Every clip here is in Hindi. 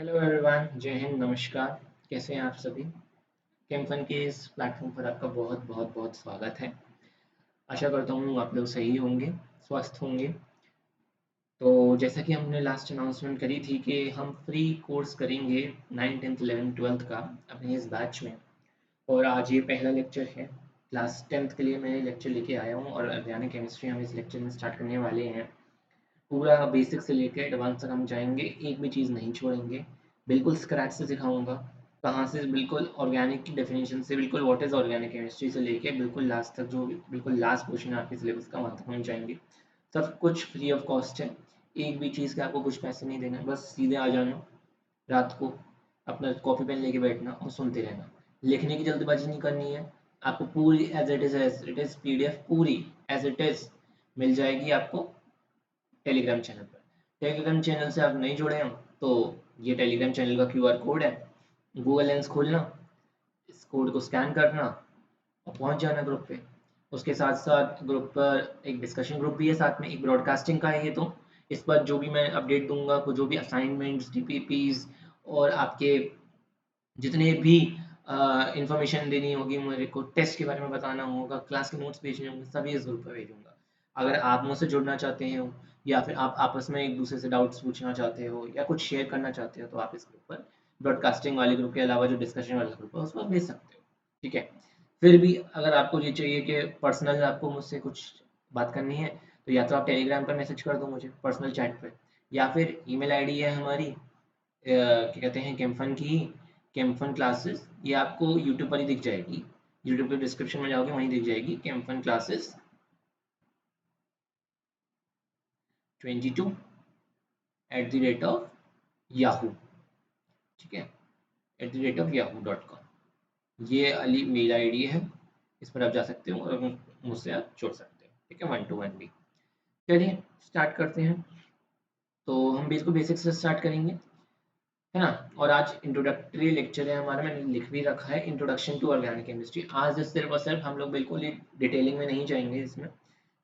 हेलो एवरीवन, जय हिंद, नमस्कार। कैसे हैं आप सभी? केम फन के इस प्लेटफॉर्म पर आपका बहुत बहुत बहुत स्वागत है। आशा करता हूँ आप लोग सही होंगे, स्वस्थ होंगे। तो जैसा कि हमने लास्ट अनाउंसमेंट करी थी कि हम फ्री कोर्स करेंगे 9, 10th, 11th, 12th का अपने इस बैच में। और आज ये पहला लेक्चर है। क्लास 10th के लिए मैं लेक्चर लेके आया हूँ और ऑर्गेनिक केमिस्ट्री हम इस लेक्चर में स्टार्ट करने वाले हैं। पूरा बेसिक से लेकर एडवांस तक हम जाएंगे, एक भी चीज़ नहीं छोड़ेंगे। बिल्कुल स्क्रैच से सिखाऊंगा, कहाँ से बिल्कुल ऑर्गेनिक की डेफिनेशन से बिल्कुल व्हाट इज़ ऑर्गेनिक केमिस्ट्री से लेके बिल्कुल लास्ट तक, जो बिल्कुल लास्ट क्वेश्चन आपके सिलेबस का, वहाँ तक हम जाएंगे। सब कुछ फ्री ऑफ कॉस्ट है। एक भी चीज़ के आपको कुछ पैसे नहीं देना है, बस सीधे आ जाना, रात को अपना कॉपी पेन लेके बैठना और सुनते रहना। लिखने की जल्दबाजी नहीं करनी है। आपको पूरी एज इट इज़ पीडीएफ पूरी एज इट इज़ मिल जाएगी आपको टेलीग्राम चैनल पर। टेलीग्राम चैनल से आप नहीं जुड़े हो तो ये टेलीग्राम चैनल का क्यूआर कोड है। गूगल लेंस खोलना, इस कोड को स्कैन करना और पहुंच जाना ग्रुप पे। उसके साथ साथ ग्रुप पर एक डिस्कशन ग्रुप भी है, साथ में एक ब्रॉडकास्टिंग का है। ये तो इस पर जो भी मैं अपडेट दूंगा, जो भी असाइनमेंट्स, डीपीपीज और आपके जितने भी इंफॉर्मेशन देनी होगी, मेरे को टेस्ट के बारे में बताना होगा, क्लास के नोट्स भेजने होंगे, सभी इस ग्रुप पर भेजूंगा। अगर आप मुझसे जुड़ना चाहते हो या फिर आप आपस में एक दूसरे से डाउट्स पूछना चाहते हो या कुछ शेयर करना चाहते हो तो आप इस ग्रुप पर, ब्रॉडकास्टिंग वाले ग्रुप के अलावा जो डिस्कशन वाला ग्रुप है, उस पर भेज सकते हो। ठीक है। फिर भी अगर आपको ये चाहिए कि पर्सनल आपको मुझसे कुछ बात करनी है, तो या तो आप टेलीग्राम पर मैसेज कर दो मुझे पर्सनल चैट पे, या फिर ईमेल आईडी है हमारी, क्या कहते हैं, केम्फन की, केम्फन क्लासेस। ये आपको यूट्यूब पर ही दिख जाएगी। यूट्यूब के डिस्क्रिप्शन में जाओगे, वहीं दिख जाएगी, केम्फन क्लासेस 22@yahoo। ठीक है, @yahoo.com ये वाली मेल आईडी है। इस पर आप जा सकते हो और मुझसे आप जुड़ सकते हो। ठीक है, 1-to-1 भी। चलिए स्टार्ट करते हैं। तो हम बिल्कुल बेसिक से स्टार्ट करेंगे, है ना। और आज इंट्रोडक्टरी लेक्चर है हमारा, मैंने लिख भी रखा है, इंट्रोडक्शन टू ऑर्गेनिक केमिस्ट्री। आज सिर्फ और सिर्फ हम लोग बिल्कुल ही डिटेलिंग में नहीं जाएंगे, इसमें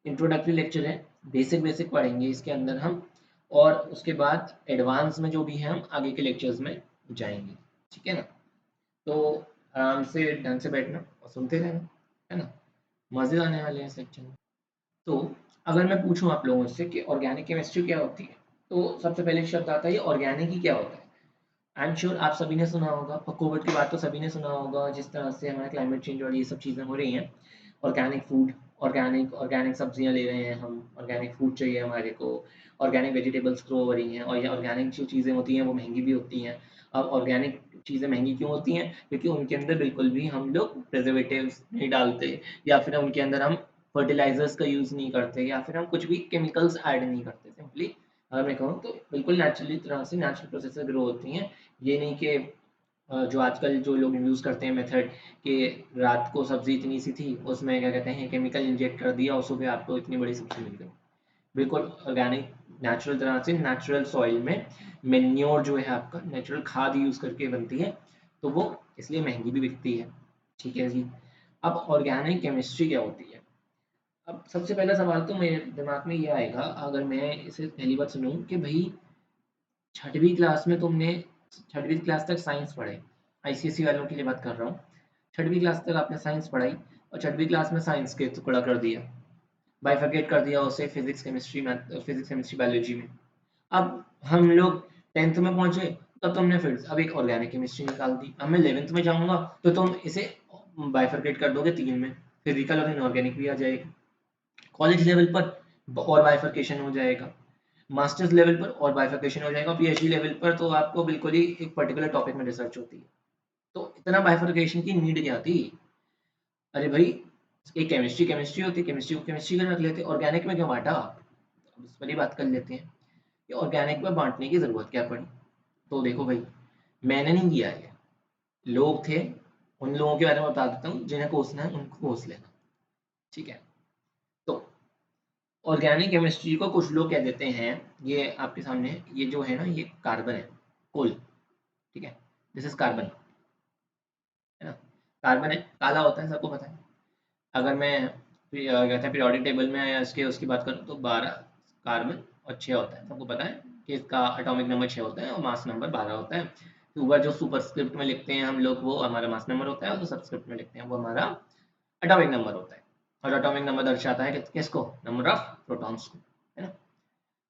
इंट्रोडक्टरी लेक्चर है। बेसिक बेसिक पढ़ेंगे इसके अंदर हम, और उसके बाद एडवांस में जो भी है हम आगे के लेक्चर्स में जाएंगे। ठीक है ना। तो आराम से ढंग से बैठना और सुनते रहना, है ना। मजे आने वाले हैं इस लेक्चर में। तो अगर मैं पूछूं आप लोगों से कि ऑर्गेनिक केमिस्ट्री क्या होती है, तो सबसे पहले शब्द आता है ये ऑर्गेनिक ही क्या होता है। आई एम श्योर आप सभी ने सुना होगा, कोविड की बात तो सभी ने सुना होगा, जिस तरह से हमारा क्लाइमेट चेंज और ये सब चीज़ें हो रही हैं। ऑर्गेनिक फूड, ऑर्गेनिक ऑर्गेनिक सब्जियां ले रहे हैं हम, ऑर्गेनिक फूड चाहिए हमारे को, ऑर्गेनिक वेजिटेबल्स ग्रो हो रही हैं, और ये ऑर्गेनिक जो चीज़ें होती हैं वो महंगी भी होती हैं। अब ऑर्गेनिक चीज़ें महंगी क्यों होती हैं? क्योंकि उनके अंदर बिल्कुल भी हम लोग प्रिजर्वेटिव्स नहीं डालते, या फिर उनके अंदर हम फर्टिलाइजर्स का यूज़ नहीं करते, या फिर हम कुछ भी केमिकल्स ऐड नहीं करते। सिंपली अगर मैं कहूँ तो बिल्कुल नेचुरली तरह से, नेचुरल प्रोसेस से ग्रो होती हैं। ये नहीं कि जो आजकल जो लोग यूज़ करते हैं मेथड, कि रात को सब्जी इतनी सी थी, उसमें क्या कहते हैं केमिकल इंजेक्ट कर दिया और सुबह आपको इतनी बड़ी सब्जी मिल गई। बिल्कुल ऑर्गेनिक, नेचुरल तरह से, नेचुरल सॉइल में मेन्योर जो है आपका नेचुरल खाद यूज़ करके बनती है, तो वो इसलिए महंगी भी बिकती है। ठीक है जी। अब ऑर्गेनिक केमिस्ट्री क्या होती है? अब सबसे पहला सवाल तो मेरे दिमाग में ये आएगा, अगर मैं इसे पहली बार सुनूं कि भाई छठवीं क्लास में तुमने, छठवीं क्लास तक साइंस पढ़े, आईसीएसई वालों के लिए बात कर रहा हूँ। छठवीं क्लास तक आपने साइंस पढ़ाई और छठवीं क्लास में साइंस के टुकड़ा कर दिया, बाइफरकेट कर दिया उसे physics chemistry, math, physics chemistry biology में। अब हम लोग 10th में पहुंचे, तब तुमने फिर अब एक ऑर्गेनिक केमिस्ट्री निकाल दी। अब मैं 11th में जाऊंगा तो तुम इसे बाइफरकेट कर दोगे 3 में, फिजिकल और इनऑर्गेनिक भी आ जाएगा। कॉलेज लेवल पर और बाइफरकेशन हो जाएगा, मास्टर्स लेवल पर और बाइफरकेशन हो जाएगा, पीएचडी लेवल पर तो आपको बिल्कुल ही एक पर्टिकुलर टॉपिक में रिसर्च होती है। तो इतना बाइफरकेशन की नीड क्या थी? अरे भाई, एक केमिस्ट्री केमिस्ट्री होती है, केमिस्ट्री को केमिस्ट्री का रख लेते, ऑर्गेनिक में क्यों बांटा? अब इस पर ही बात कर लेते हैं कि ऑर्गेनिक में बांटने की जरूरत क्या पड़ी। तो देखो भाई, मैंने नहीं किया है, लोग थे, उन लोगों के बारे में बता देता हूँ, जिन्हें कोसना है उनको कोस लेना। ठीक है। तो ऑर्गेनिक केमिस्ट्री को कुछ लोग कह देते हैं, ये आपके सामने ये जो है ना, ये कार्बन है, कोल। ठीक है, दिस इज कार्बन, है ना। कार्बन है, काला होता है, सबको पता है। अगर मैं कहते हैं पीरियोडिक टेबल में या इसके उसकी बात करूँ तो 12 कार्बन और 6 होता है, सबको पता है। कि इसका एटॉमिक नंबर 6 होता है और मास नंबर 12 होता है। तो ऊपर जो सुपरस्क्रिप्ट में लिखते हैं हम लोग वो हमारा मास नंबर होता है, और जो सबस्क्रिप्ट में लिखते हैं वो हमारा एटॉमिक नंबर होता है। और एटॉमिक नंबर दर्शाता है किसको, नंबर ऑफ प्रोटॉन्स को, है ना।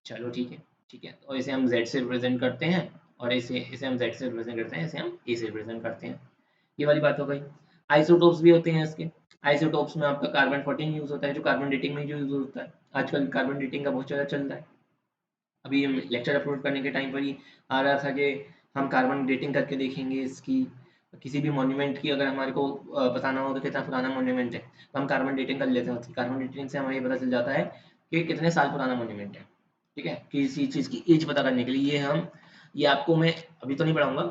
चलो ठीक है, ठीक है। तो इसे हम Z से रिप्रेजेंट करते हैं, और इसे हम Z से रिप्रेजेंट करते हैं, इसे हम A से रिप्रेजेंट करते हैं। ये वाली बात हो गई। आइसोटोप्स भी होते हैं इसके। आइसोटोप्स में आपका कार्बन 14 यूज होता है, जो कार्बन डेटिंग में यूज होता है। आजकल कार्बन डेटिंग का बहुत ज़्यादा चल रहा है। अभी हम लेक्चर अपलोड करने के टाइम पर ही आ रहा था कि हम कार्बन डेटिंग करके देखेंगे इसकी। किसी भी मॉन्यूमेंट की अगर हमारे को बताना हो तो कितना पुराना मॉन्यूमेंट है, तो हम कार्बन डेटिंग कर लेते हैं। कार्बन डेटिंग से हमें ये पता चल जाता है कि कितने साल पुराना मॉन्यूमेंट है। ठीक है, किसी चीज़ की एज पता करने के लिए ये आपको मैं अभी तो नहीं पढ़ाऊंगा,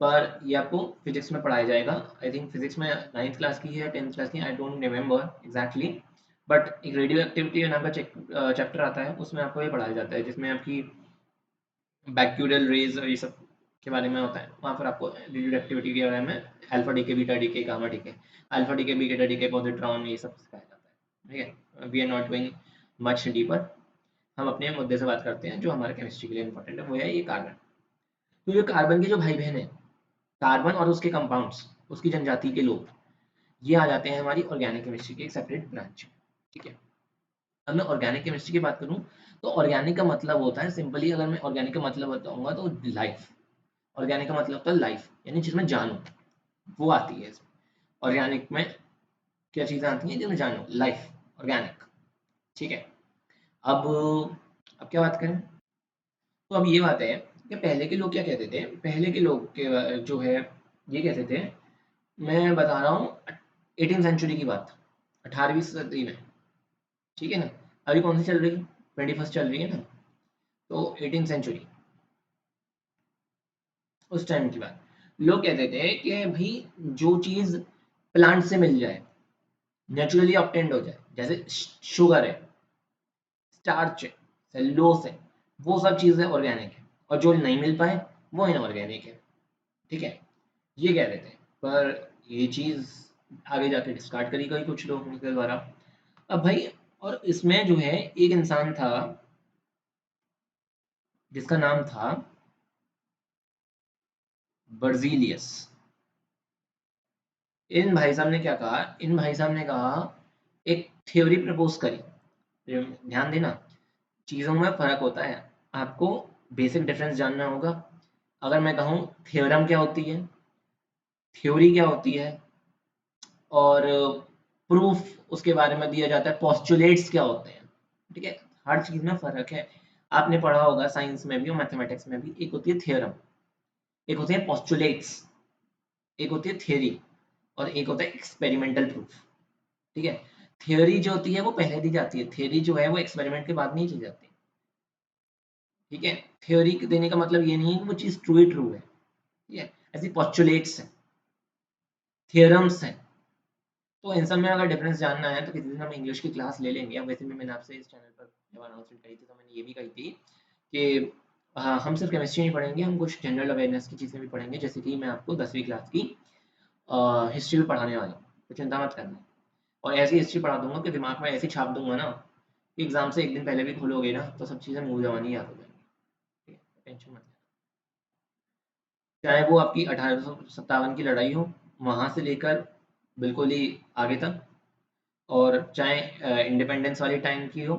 पर ये आपको फिजिक्स में पढ़ाया जाएगा। आई थिंक फिजिक्स में 9th क्लास की है, 10th क्लास की, I don't remember exactly. But एक रेडियो एक्टिविटी नाम का चैप्टर आता है, उसमें आपको ये पढ़ाया जाता है, जिसमें आपकी बैक्यूरियल रेज और ये सब के बारे में होता है। वहाँ पर आपको रेडियो एक्टिविटी के बारे में alpha decay, beta decay, gamma decay, alpha decay, beta decay, positron, ये सब सिखाया जाता है। ठीक है, we are not going much deeper. हम अपने मुद्दे से बात करते हैं जो हमारे केमिस्ट्री के लिए इंपॉर्टेंट है, वो है ये कार्बन। तो ये कार्बन के जो भाई बहन है, कार्बन और उसके कंपाउंड्स, उसकी जनजाति के लोग, ये आ जाते हैं हमारी ऑर्गेनिक केमिस्ट्री की एक सेपरेट ब्रांच। ठीक है, अब मैं ऑर्गेनिक केमिस्ट्री की बात करूं, तो ऑर्गेनिक का मतलब होता है सिंपली, अगर मैं ऑर्गेनिक का मतलब बताऊंगा तो लाइफ। ऑर्गेनिक का मतलब होता है लाइफ, यानी जिसमें जान हो, वो आती है इसमें। ऑर्गेनिक में क्या चीज़ें आती हैं जिसमें जान हो, लाइफ, ऑर्गेनिक। ठीक है। अब अब क्या बात करें, तो अब ये बात है कि पहले के लोग क्या कहते थे, पहले के लोग के जो है ये कहते थे, मैं बता रहा हूँ 18th सेंचुरी की बात, 18वीं सदी में। ठीक है ना, अभी कौन सी चल रही है, 21st चल रही है ना, तो 18th सेंचुरी, उस टाइम की बात। लोग कहते थे कि भाई जो चीज़ प्लांट से मिल जाए, नेचुरली ऑब्टेन्ड हो जाए, जैसे शुगर है, स्टार्च है, सेलुलोज है, वो सब चीज़ें ऑर्गेनिक है, और जो नहीं मिल पाए वो इनऑर्गेनिक है। ठीक है, ये कह रहे थे। पर ये चीज़ आगे जाके डिस्कार्ड करी गई कुछ लोगों के द्वारा। अब भाई, और इसमें जो है एक इंसान था जिसका नाम था बर्जीलियस। इन भाई साहब ने क्या कहा, इन भाई साहब ने कहा, एक थ्योरी प्रपोज करी। ध्यान देना, चीज़ों में फ़र्क होता है, आपको बेसिक डिफरेंस जानना होगा। अगर मैं कहूँ थ्योरम क्या होती है, थ्योरी क्या होती है, और प्रूफ उसके बारे में दिया जाता है, पोस्टुलेट्स क्या होते हैं। ठीक है, हर चीज़ में फ़र्क है। आपने पढ़ा होगा साइंस में भी और मैथमेटिक्स में भी, एक होती है थ्योरम, एक होती है पोस्टुलेट्स, एक होती है थ्योरी, और एक होता है एक्सपेरिमेंटल प्रूफ। ठीक है, थ्योरी जो होती है वो पहले दी जाती है, थ्योरी जो है वो एक्सपेरिमेंट के बाद नहीं की जाती। ठीक है, थ्योरी देने का मतलब ये नहीं है कि वो चीज़ ट्रू ही ट्रू है। ठीक है, ऐसी पोस्टुलेट्स हैं, थियरम्स हैं। तो इन सब में अगर डिफरेंस जानना है तो किसी दिन हम इंग्लिश की क्लास ले लेंगे। अब वैसे भी मैंने आपसे इस चैनल पर जब अनाउंसमेंट करी थी तो मैंने ये भी कही थी कि हम सिर्फ केमिस्ट्री नहीं पढ़ेंगे, हम कुछ जनरल अवेयरनेस की चीज़ें भी पढ़ेंगे, जैसे कि मैं आपको 10वीं क्लास की हिस्ट्री भी पढ़ाने वाला हूँ, तो चिंता मत करना। और ऐसी हिस्ट्री पढ़ा दूंगा कि दिमाग में ऐसी छाप दूंगा ना कि एग्जाम से एक दिन पहले भी खोलोगे ना तो सब चीज़ें मुँह जवानी याद हो जाएंगी। ठीक है, टेंशन मत लेना। चाहे वो आपकी 1857 की लड़ाई हो, वहाँ से लेकर बिल्कुल ही आगे तक, और चाहे इंडिपेंडेंस वाली टाइम की हो,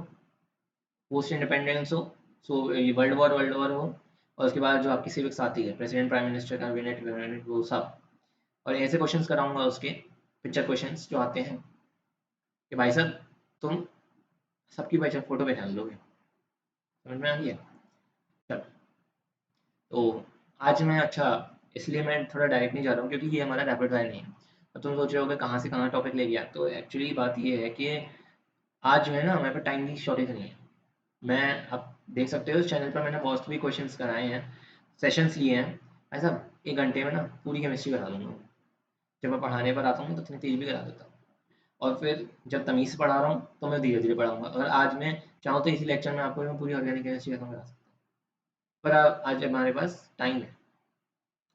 पोस्ट इंडिपेंडेंस हो, सो वर्ल्ड वॉर हो, और उसके बाद जो आपकी सिविक्स आती है, प्रेसिडेंट, प्राइम मिनिस्टर, कैबिनेट, वो सब। और ऐसे क्वेश्चंस कराऊंगा उसके, पिक्चर क्वेश्चंस जो आते हैं कि भाई साहब तुम सबकी पहचान फोटो पहचान लोगे। समझ में आ गया। चलो, तो आज मैं, अच्छा, इसलिए मैं थोड़ा डायरेक्ट नहीं जा रहा हूँ क्योंकि ये हमारा रैपिड फायर नहीं है। अब तुम सोच रहे हो कि कहाँ से कहाँ टॉपिक ले गया, तो एक्चुअली बात ये है कि आज जो है ना हमारे पास टाइम की शॉर्टेज नहीं है। मैं, आप देख सकते हो इस चैनल पर मैंने बहुत भी क्वेश्चंस कराए हैं, सेशंस लिए हैं। ऐसा 1 घंटे में ना पूरी केमिस्ट्री करा दूंगा। जब मैं पढ़ाने पर आता हूँ तो इतनी तेज भी करा देता हूँ। और फिर जब तमीज़ से पढ़ा रहा हूँ तो मैं धीरे धीरे पढ़ाऊंगा। अगर आज मैं चाहूँ तो इसी लेक्चर में आपको मैं पूरी ऑर्गेनिक केमिस्ट्री खत्म करा सकता हूँ, पर आज हमारे पास टाइम है,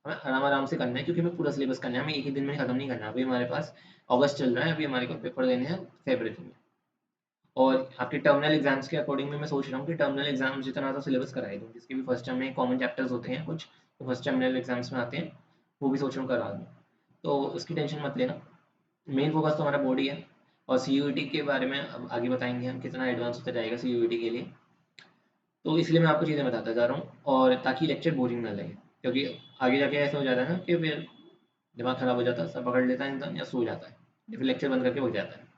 हमें आराम आराम से करना है, क्योंकि हमें पूरा सिलेबस करना है, हमें एक ही दिन में खत्म नहीं करना। अभी हमारे पास अगस्त चल रहा है, अभी हमारे को पेपर देने हैं फरवरी में। और आपके टर्मिनल एग्जाम्स के अकॉर्डिंग में मैं सोच रहा हूँ कि टर्मिनल एग्जाम्स जितना सा सिलेबस कराई दूँ, जिसके भी फर्स्ट टर्म में कॉमन चैप्टर्स होते हैं कुछ, तो फर्स्ट टर्मिनल एग्जाम्स में आते हैं, वो भी सोच रहा हूँ करा दूँ। तो उसकी टेंशन मत लेना, मेन फोकस तो हमारा बॉडी है। और सी के बारे में अब आगे बताएंगे हम कितना एडवांस होता जाएगा सी के लिए। तो इसलिए मैं आपको चीज़ें बताता जा रहा हूँ, और ताकि लेक्चर बोरिंग ना लगे, क्योंकि आगे जाके ऐसा हो जाता है ना कि फिर दिमाग खराब हो जाता है, सब पकड़ लेता है इंसान या सो जाता है, या फिर लेक्चर बंद करके उठ जाता है।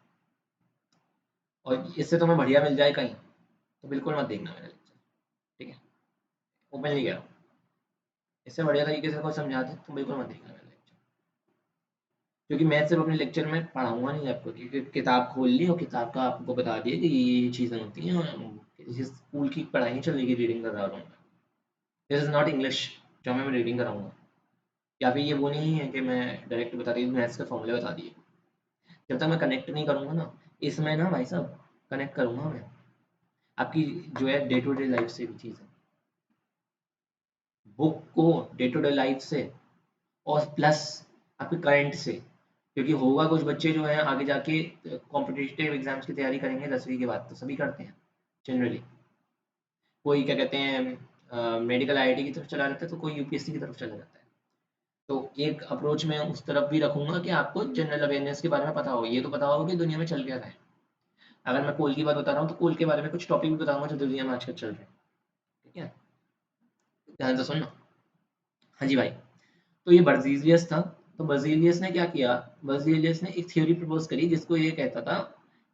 और इससे तुम्हें बढ़िया मिल जाए कहीं, तो बिल्कुल मत देखना मेरा लेक्चर, ठीक है, ओपनली कह रहा हूँ। इससे बढ़िया तरीके से कोई समझाते तो बिल्कुल मत देखना मेरा लेक्चर, क्योंकि मैं सिर्फ अपने लेक्चर में पढ़ाऊंगा नहीं आपको, क्योंकि किताब खोल ली और किताब का आपको बता दिया कि ये चीज़ें होती हैं, और किसी स्कूल की पढ़ाई नहीं चल रही, रीडिंग कर रहा हूँ। दिस इज़ नॉट इंग्लिश जो मैं रीडिंग कराऊंगा, या फिर ये वो नहीं है कि मैं डायरेक्ट बता दी मैथ्स के फॉर्मूले बता दिए। जब तक मैं कनेक्ट नहीं करूंगा ना इसमें ना भाई साहब, कनेक्ट करूंगा मैं आपकी जो है डे टू डे लाइफ से भी चीज़ें, बुक को डे टू डे लाइफ से, और प्लस आपके करंट से, क्योंकि होगा कुछ बच्चे जो हैं आगे जाके कॉम्पिटिटिव एग्जाम्स की तैयारी करेंगे 10वीं के बाद, तो सभी करते हैं जनरली। कोई क्या कहते हैं मेडिकल आईआईटी की तरफ चला जाता है, तो कोई यूपीएससी की तरफ चला जाता है। तो एक अप्रोच मैं उस तरफ भी रखूंगा कि आपको जनरल अवेयरनेस के बारे में पता हो, ये तो पता हो कि दुनिया में चल क्या रहा है। अगर मैं कोल की बात बता रहा हूँ तो कोल के बारे में कुछ टॉपिक भी बताऊंगा जो दुनिया में आजकल चल रहे हैं, ठीक है, ध्यान से सुनना। हाँ जी भाई, तो ये बर्जीलियस था। तो बर्जीलियस ने क्या किया, बर्जीलियस ने एक थ्योरी प्रपोज करी जिसको ये कहता था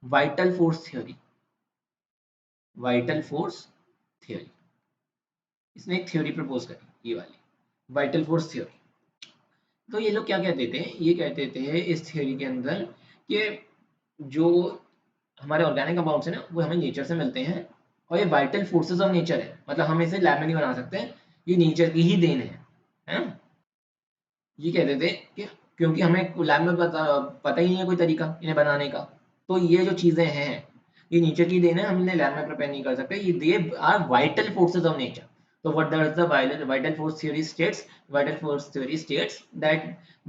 vital force theory. Vital force theory, इसने एक थ्योरी प्रपोज करी, ये वाली वाइटल फोर्स थ्योरी। तो ये लोग क्या कहते थे, ये कहते थे इस थ्योरी के अंदर कि जो हमारे ऑर्गेनिक कंपाउंड्स हैं ना वो हमें नेचर से मिलते हैं, और ये वाइटल फोर्सेस ऑफ नेचर है, मतलब हम इसे लैब में नहीं बना सकते, ये नेचर की ही देन है। ये कहते थे कि क्योंकि हमें लैब में पता ही नहीं है कोई तरीका इन्हें बनाने का, तो ये जो चीज़ें हैं ये नेचर की देन है, हमने लैब में प्रिपेयर नहीं कर सकते, ये they are vital forces of nature. So what does the vital force theory states? Vital force theory states that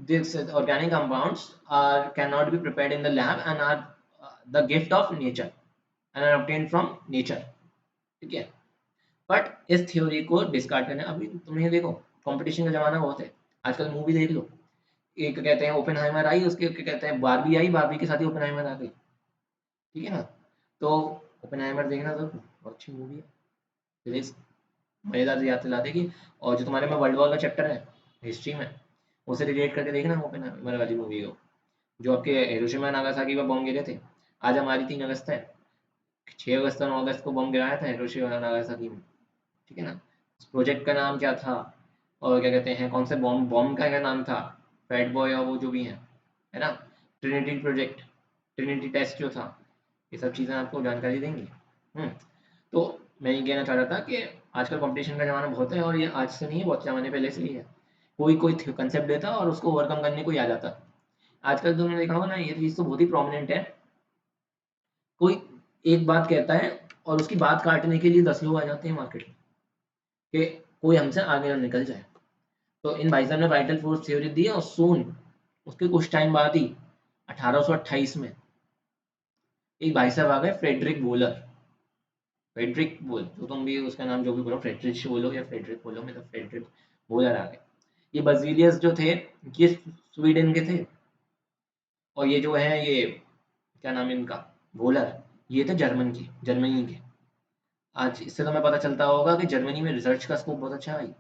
these organic compounds are cannot be prepared in the lab and are the gift of nature and are obtained from nature, ठीक है। बट इस थ्योरी को डिस्कार्ड करने, अभी तुम्हें देखो कंपटीशन का जमाना बहुत है, आजकल मूवी देख लो, एक कहते हैं ओपेनहाइमर आई, उसके कहते हैं बारबी आई, बारबी के साथ ही ओपेनहाइमर आ गई, ठीक है ना। तो ओपेनहाइमर देखना जरूर, बहुत अच्छी मूवी है, फिजिक्स मजेदार याद दिला देगी। और जो तुम्हारे में वर्ल्ड वॉर का चैप्टर है हिस्ट्री में, उसे रिलेट करके देखना ओपेनहाइमर वाली मूवी को, जो आपके हिरोशिमा नागासाकी पर बॉम्ब गिरे थे। आज हमारी 3 अगस्त है, 6 अगस्त और 9 अगस्त को बॉम्ब गिराया था हिरोशिमा नागासाकी में, ठीक है ना। उस प्रोजेक्ट का नाम क्या था, और क्या कहते हैं कौन से बॉम्ब बॉम्ब का क्या नाम था, फैट बॉय और वो जो भी है ना, ट्रिनिटी प्रोजेक्ट, ट्रिनिटी टेस्ट जो था, ये सब चीज़ें आपको जानकारी देंगी। तो मैं ये कहना चाह रहा था कि आजकल कंपटीशन का ज़माना बहुत है, और ये आज से नहीं है, बहुत ज़माने पहले से ही है। कोई कोई कंसेप्ट देता और उसको ओवरकम करने को ही आ जाता। आजकल तुमने देखा होगा ना, ये चीज़ तो बहुत ही प्रोमिनेंट है, कोई एक बात कहता है और उसकी बात काटने के लिए 10 लोग आ जाते हैं मार्केट में कि कोई हमसे आगे ना निकल जाए। तो इन भाई साहब ने वाइटल फोर्स थ्योरी दी, और सोन उसके कुछ टाइम बाद ही 1828 में एक भाई साहब आ गए, फ्रेडरिक बोलर। फ्रेडरिक बोल, तो तुम भी उसका नाम जो भी बोलो, फ्रेडरिच बोलो या फ्रेडरिक बोलो, मैं तो फ्रेडरिक बोलर आ गए। ये बर्जीलियस जो थे ये स्वीडन के थे, और ये जो है ये क्या नाम है इनका, बोलर, ये थे जर्मनी के। आज इससे तो हमें पता चलता होगा कि जर्मनी में रिसर्च का स्कोप बहुत अच्छा है भाई।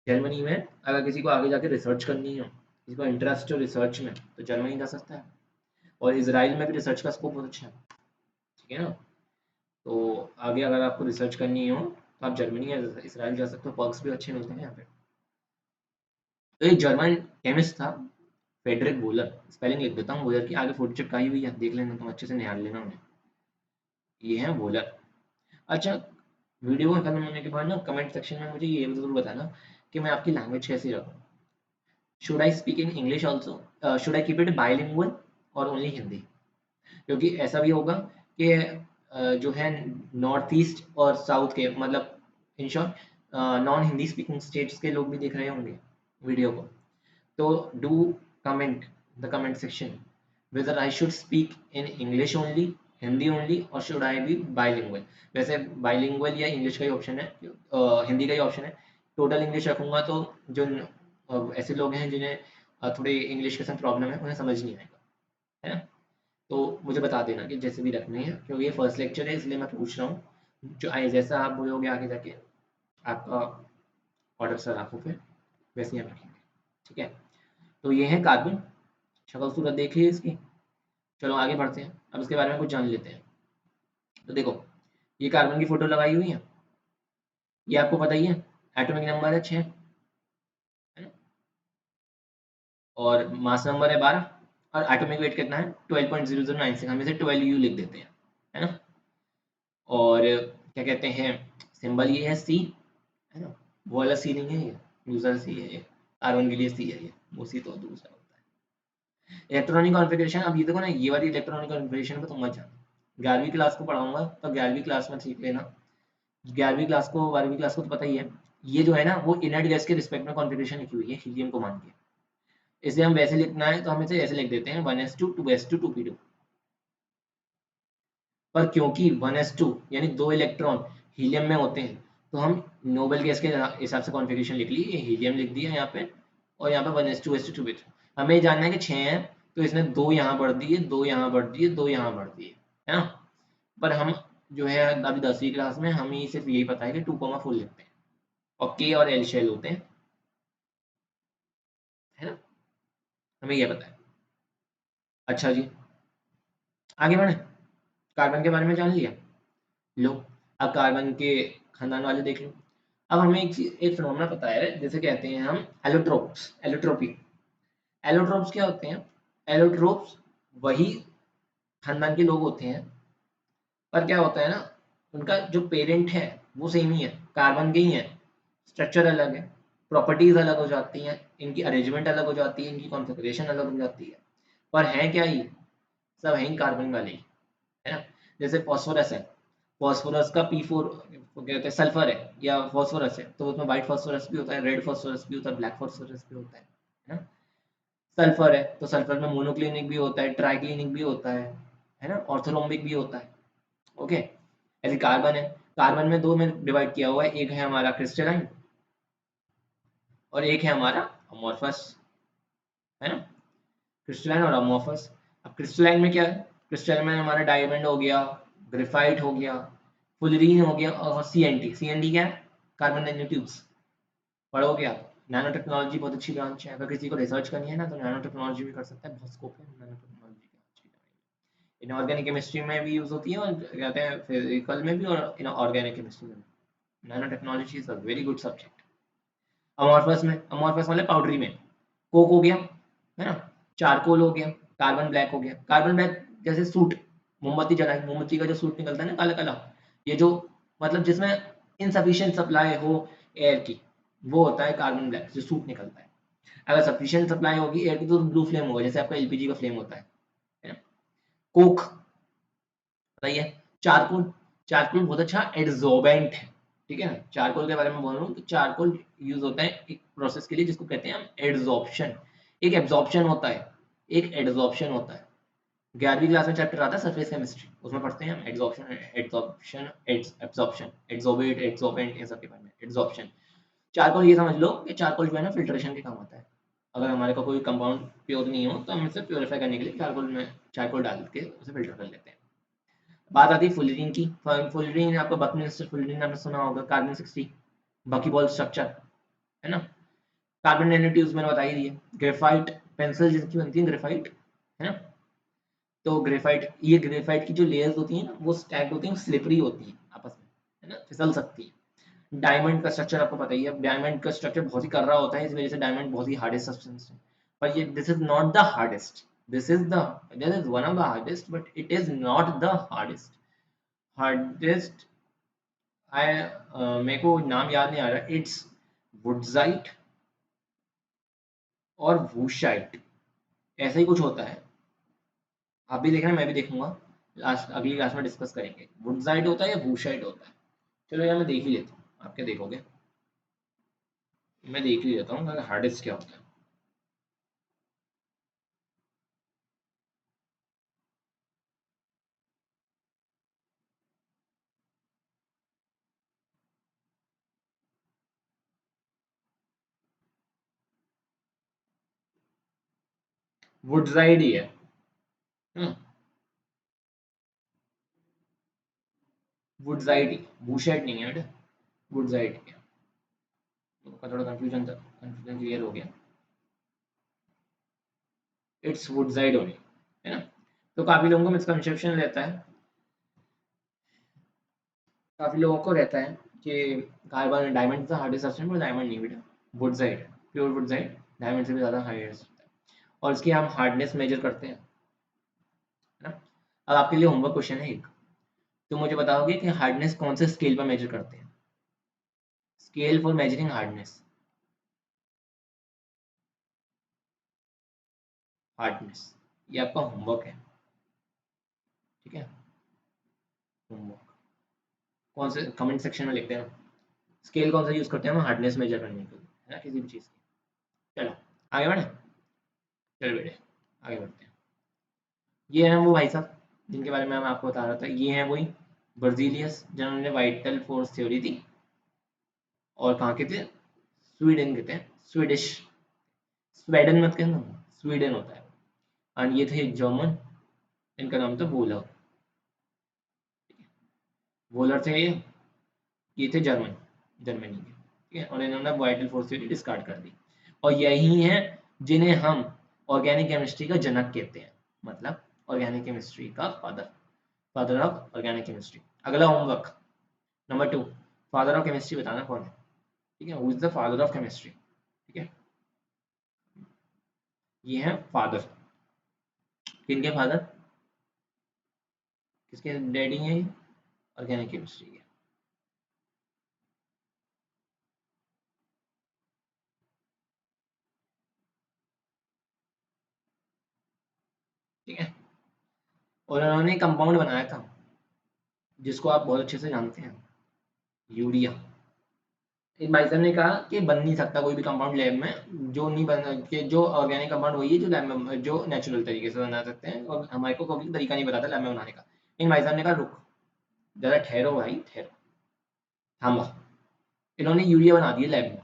जर्मनी में अगर किसी को आगे जाके रिसर्च करनी हो, किसी को इंटरेस्ट हो रिसर्च में, तो जर्मनी जा सकता है। और इसराइल में भी रिसर्च का स्कोप बहुत अच्छा है, ठीक है ना। तो आगे अगर आपको रिसर्च करनी हो तो आप जर्मनी या इसराइल जा सकते हो, पर्क्स भी अच्छे मिलते हैं यहाँ पे। तो एक जर्मन केमिस्ट था फ्रेडरिक बोलर, स्पेलिंग लिख देता हूँ बोलर की, आगे फोटो चिपकाई हुई है, देख लेना तुम अच्छे से, निहार लेना उन्हें, ये है बोलर। अच्छा, वीडियो को खत्म होने के बाद ना कमेंट सेक्शन में मुझे ये जरूर बताना कि मैं आपकी लैंग्वेज कैसी रखूँ। Should I speak in English also, should I keep it bilingual और ओनली हिंदी, क्योंकि ऐसा भी होगा कि जो है नॉर्थ ईस्ट और साउथ के, मतलब in short non Hindi speaking states के लोग भी देख रहे होंगे वीडियो को। तो do comment the comment section whether I should speak in English only, Hindi only, और शुड आई बी बाइलिंगुअल। वैसे बाइलिंगुअल या इंग्लिश का ही ऑप्शन है, हिंदी का ही ऑप्शन है। टोटल इंग्लिश रखूंगा तो जो ऐसे लोग हैं जिन्हें थोड़ी इंग्लिश के साथ प्रॉब्लम है उन्हें समझ नहीं आएगा, है ना। तो मुझे बता देना कि जैसे भी रखनी है, क्योंकि ये फर्स्ट लेक्चर है इसलिए मैं पूछ रहा हूँ। जो आए जैसा आप बोलोगे आगे जाके आपका ऑर्डर सर आंखों पे वैसे ही हम रखेंगे, ठीक है। तो ये है कार्बन, शक्ल सूरत देख ली इसकी। चलो आगे बढ़ते हैं, अब इसके बारे में कुछ जान लेते हैं। तो देखो, ये कार्बन की फोटो लगाई हुई है, ये आपको पता ही है, एटॉमिक नंबर है 6, है ना, और मास नंबर है 12, और एटॉमिक वेट कितना है 12.0096, हम इसे 12U लिख देते हैं, है ना। और क्या कहते हैं, सिंबल ये है सी, है ना, वो वाला सी नहीं है, ये यूजर सी है, ये कार्बन के लिए सी है, ये वो सी तो दूसरा होता है। इलेक्ट्रॉनिक कॉन्फ़िगरेशन, अब ये देखो ना, ये वाली इलेक्ट्रॉनिक कॉन्फ़िगरेशन पे तुम मत जाना, 11वीं क्लास को पढ़ाऊंगा तो 11वीं क्लास में सीख लेना। 11वीं क्लास को 12वीं क्लास को तो पता ही है। ये जो है ना वो इनर्ट गैस के रिस्पेक्ट में कॉन्फ़िगरेशन लिखी हुई है हीलियम को मान के। इसे हम वैसे लिखना है तो हम इसे ऐसे लिख देते हैं 1s2 2s2 2p2। पर क्योंकि 1s2 यानी 2 इलेक्ट्रॉन हीलियम में होते हैं, तो हम नोबल गैस के हिसाब से कॉन्फ़िगरेशन लिख ली, ये हीलियम लिख दिया यहाँ पे, और यहाँ पे 1s2 s2 2p2। हमें जानना है कि 6 है, तो इसने 2 यहाँ बढ़ दिए, 2 यहाँ बढ़ दिए, 2 यहाँ बढ़ दिए, है ना। पर हम जो है अभी 10वीं क्लास में हमें सिर्फ यही पता है कि 2,4 लिखते हैं, और के और एल शेल होते हैं, है ना, हमें ये पता है। अच्छा जी, आगे बढ़े, कार्बन के बारे में जान लिया। लो, अब कार्बन के खानदान वाले देख लो। अब हमें एक फिनोमेना पता है, जैसे कहते हैं हम एलोट्रोप्स, एलोट्रोपी। एलोट्रोप्स क्या होते हैं, एलोट्रोप्स वही खानदान के लोग होते हैं, पर क्या होता है ना, उनका जो पेरेंट है वो सेम ही है, कार्बन के ही है, स्ट्रक्चर अलग है, प्रॉपर्टीज अलग हो जाती हैं, इनकी अरेंजमेंट अलग हो जाती है, इनकी कॉन्फ़िगरेशन अलग हो जाती है, पर है क्या ही, सब है ही कार्बन वाले ही, है ना। जैसे फास्फोरस है, फास्फोरस का P4 कहते हैं सल्फर है या फास्फोरस है, तो उसमें व्हाइट फास्फोरस भी होता है, रेड फास्फोरस भी होता है, ब्लैक फास्फोरस भी होता है ना। सल्फर है तो सल्फर में मोनोक्लिनिक भी होता है, ट्राइक्लिनिक भी होता है ना, ऑर्थोरोम्बिक भी होता है, ओके। ऐसे कार्बन है, कार्बन में दो में डिवाइड किया हुआ है, एक है हमारा क्रिस्टलाइन और एक है हमारा अमॉर्फस, है ना, क्रिस्टलाइन और अमॉर्फस। अब क्रिस्टलाइन में क्या है, क्रिस्टलाइन में हमारा डायमंड हो गया, ग्रेफाइट हो गया, फुलरीन हो गया, और सीएनटी। सीएनटी क्या है, कार्बन नैनो ट्यूब्स, पढ़ोगे आप। नैनो टेक्नोलॉजी बहुत अच्छी ब्रांच है, अगर किसी को रिसर्च करनी है ना तो नैनो टेक्नोलॉजी भी कर सकता है, बहुत स्कोप है नैनो टेक्नोलॉजी का आज के टाइम में। इनऑर्गेनिक केमिस्ट्री में भी यूज होती है, और कहते हैं फिजिकल में भी, और इन ऑर्गेनिक केमिस्ट्री में भी। Nano technology is a very good subject. Amorphous में, अमॉर्फस वाले पाउडरी में, कोक हो गया, है ना, चारकोल हो गया, कार्बन ब्लैक हो गया। कार्बन ब्लैक जैसे सूट, मोमबत्ती जलाई, मोमबत्ती का जो सूट निकलता है ना काला काला, ये जो मतलब जिसमें इनसफिशिएंट सप्लाई हो एयर की, वो होता है कार्बन ब्लैक, जो सूट निकलता है। अगर सफिशिएंट सप्लाई होगी एयर की तो ब्लू फ्लेम होगा, जैसे आपका एलपीजी का फ्लेम होता है ना। कोक बताइए। चारकोल, चारकोल बहुत अच्छा एड्सॉर्बेंट है, ठीक है ना। चारकोल के बारे में बोल रहा हूँ तो चारकोल यूज होता है एक प्रोसेस के लिए जिसको कहते हैं हम एड्सॉर्प्शन। एक एब्जॉर्प्शन होता है, एक एड्सॉर्प्शन होता है। 11वीं क्लास में चैप्टर आता है सरफेस केमिस्ट्री, उसमें पढ़ते हैं हम adsorption, adsorption, absorption, adsorbate, adsorbent, इन सब के बारे में। एड्सॉर्प्शन, चारकोल ये समझ लो कि चारकोल जो है ना फिल्ट्रेशन के काम आता है। अगर हमारे का कोई कंपाउंड प्योर नहीं हो तो हम इसे प्योरीफाई करने के लिए चारकोल में चारकोल डाल के उसे फिल्टर कर लेते हैं। बात आती है फुलरीन की। फुलरीन आपको बकमिंस्टर फुलरीन आपने सुना होगा, कार्बन 60, बकीबॉल स्ट्रक्चर, है ना। कार्बन नैनोट्यूब्स मैंने बता ही दिए। ग्रेफाइट पेंसिल जिसकी बनती है ग्रेफाइट, है ना। तो ग्रेफाइट, ये ग्रेफाइट की जो लेयर्स होती हैं ना वो स्टैक्ड होती हैं, स्लिपरी होती हैं आपस में, है ना, फिसल सकती है। डायमंड का स्ट्रक्चर आपको पता ही है, डायमंड का स्ट्रक्चर बहुत ही कर रहा होता है, इस वजह से डायमंड बहुत ही हार्डेस्ट सब्सटेंस है। पर ये this is not the hardest, this is one of the hardest but it is not the hardest. Hardest I मेरे को नाम याद नहीं आ रहा, इट्स वुडजाइट और वूशाइट, ऐसा ही कुछ होता है। आप भी देखना, मैं भी देखूंगा, लास्ट अगली क्लास में डिस्कस करेंगे वुडजाइट होता है या वूशाइट होता है। चलो यार मैं देख ही लेता हूँ, आप क्या देखोगे, मैं देख ही लेता हूँ हार्डेस्ट क्या होता है। वुडजाइड ही है। वुडजाइड ही, वुशेड नहीं है बेटा, वुडजाइड ही है। थोड़ा कंफ्यूजन था, कंफ्यूजन क्लियर हो गया। इट्स वुडजाइड ओनली, है ना। तो काफी लोगों को मिसकंसेप्शन रहता है, काफी लोगों को रहता है कि कार्बन डायमंड का हार्डेस्ट सब्सटेंस, डायमंड नहीं बेटा, वुडजाइड है, प्योर वुडजाइड डायमंड से भी ज्यादा हार्डेस्ट होता है, और इसकी हम हार्डनेस मेजर करते हैं, है ना। अब आपके लिए होमवर्क क्वेश्चन है एक, तो मुझे बताओगे कि हार्डनेस कौन से स्केल पर मेजर करते हैं, scale for measuring hardness, hardness, ये आपका होमवर्क है, ठीक है। होमवर्क कौन से, कमेंट सेक्शन में लिखते हैं, स्केल कौन सा यूज करते हैं हम हार्डनेस मेजर करने के लिए, है ना, किसी भी चीज की। चलो आगे बढ़े, चलो बेटे आगे बढ़ते हैं। ये है वो भाई साहब जिनके बारे में मैं आपको बता रहा था, ये है वही बर्जीलियस जिन्होंने वाइटल फोर्स थ्योरी दी, और कहाँ के थे, स्वीडन के थे, स्वीडिश, स्वीडन मत कहना, स्वीडन होता है। और ये थे जर्मन, इनका नाम था वोलर, वोलर थे ये थे जर्मन, जर्मनी के, ठीक है, और इन्होंने वाइटल फोर्स थ्योरी डिस्कार्ड कर दी, और यही है जिन्हें हम ऑर्गेनिक केमिस्ट्री का जनक कहते हैं, मतलब ऑर्गेनिक केमिस्ट्री का father, father of organic chemistry. अगला homework number 2, father of chemistry बताना कौन है, ठीक है, who is the father of chemistry, ठीक है। ये है फादर, किनके फादर, किसके डैडी हैं, ऑर्गेनिक केमिस्ट्री के, ठीक है। और उन्होंने कंपाउंड बनाया था जिसको आप बहुत अच्छे से जानते हैं, यूरिया। इन भाई साहब ने कहा कि बन नहीं सकता कोई भी कंपाउंड लैब में, जो नहीं बन के जो ऑर्गेनिक कंपाउंड वही है जो लैब में, जो नेचुरल तरीके से बना सकते हैं, और हमारे को कोई तरीका नहीं बताता लैब में बनाने का। इन भाई साहब ने कहा रुक जरा, ठहरो भाई ठहरो, थामा, इन्होंने यूरिया बना दिया लैब में।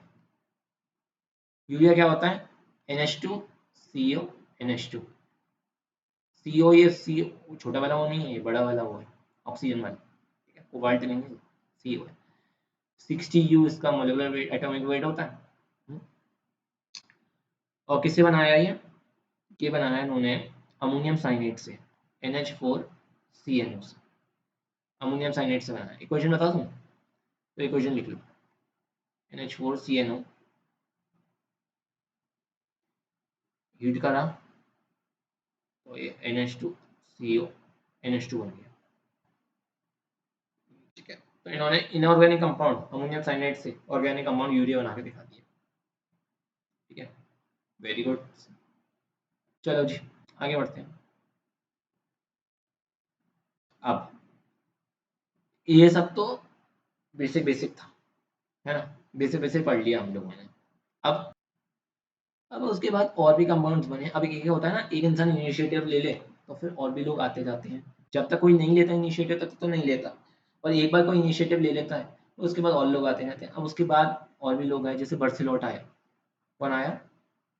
यूरिया क्या होता है, NH2CO, NH2, CO, ये CO छोटा वाला वो नहीं है, ये बड़ा वाला वो है, ऑक्सीजन वाला, ठीक है, कोबाल्ट नहीं है, CO है। 60U इसका मोलिकुलर वेट, एटॉमिक वेट होता है। और किससे बनाया ये बनाया इन्होंने अमोनियम साइनेट से, NH4CNO से, अमोनियम साइनेट से बनाया। इक्वेशन बता दूं, तो इक्वेशन लिख लो, NH4CNO हीट करा तो ये NH2CO, NH2 बन गया, ठीक है। तो इन्होंने इनऑर्गेनिक कंपाउंड अमोनियम साइनेट से ऑर्गेनिक कंपाउंड यूरिया बना के दिखा दिया, ठीक है, वेरी गुड। चलो जी आगे बढ़ते हैं। अब ये सब तो बेसिक बेसिक था, है ना, बेसिक बेसिक पढ़ लिया हम लोगों ने। अब अब उसके बाद और भी कंपाउंड्स बने। अब एक होता है ना, एक इंसान इनिशिएटिव ले ले तो फिर और भी लोग आते जाते हैं, जब तक कोई नहीं लेता इनिशिएटिव तब तक तो नहीं लेता, और एक बार कोई इनिशिएटिव ले लेता है तो उसके बाद और लोग आते जाते हैं। अब उसके बाद और भी लोग आए, जैसे बर्थिलोट आया, कौन आया,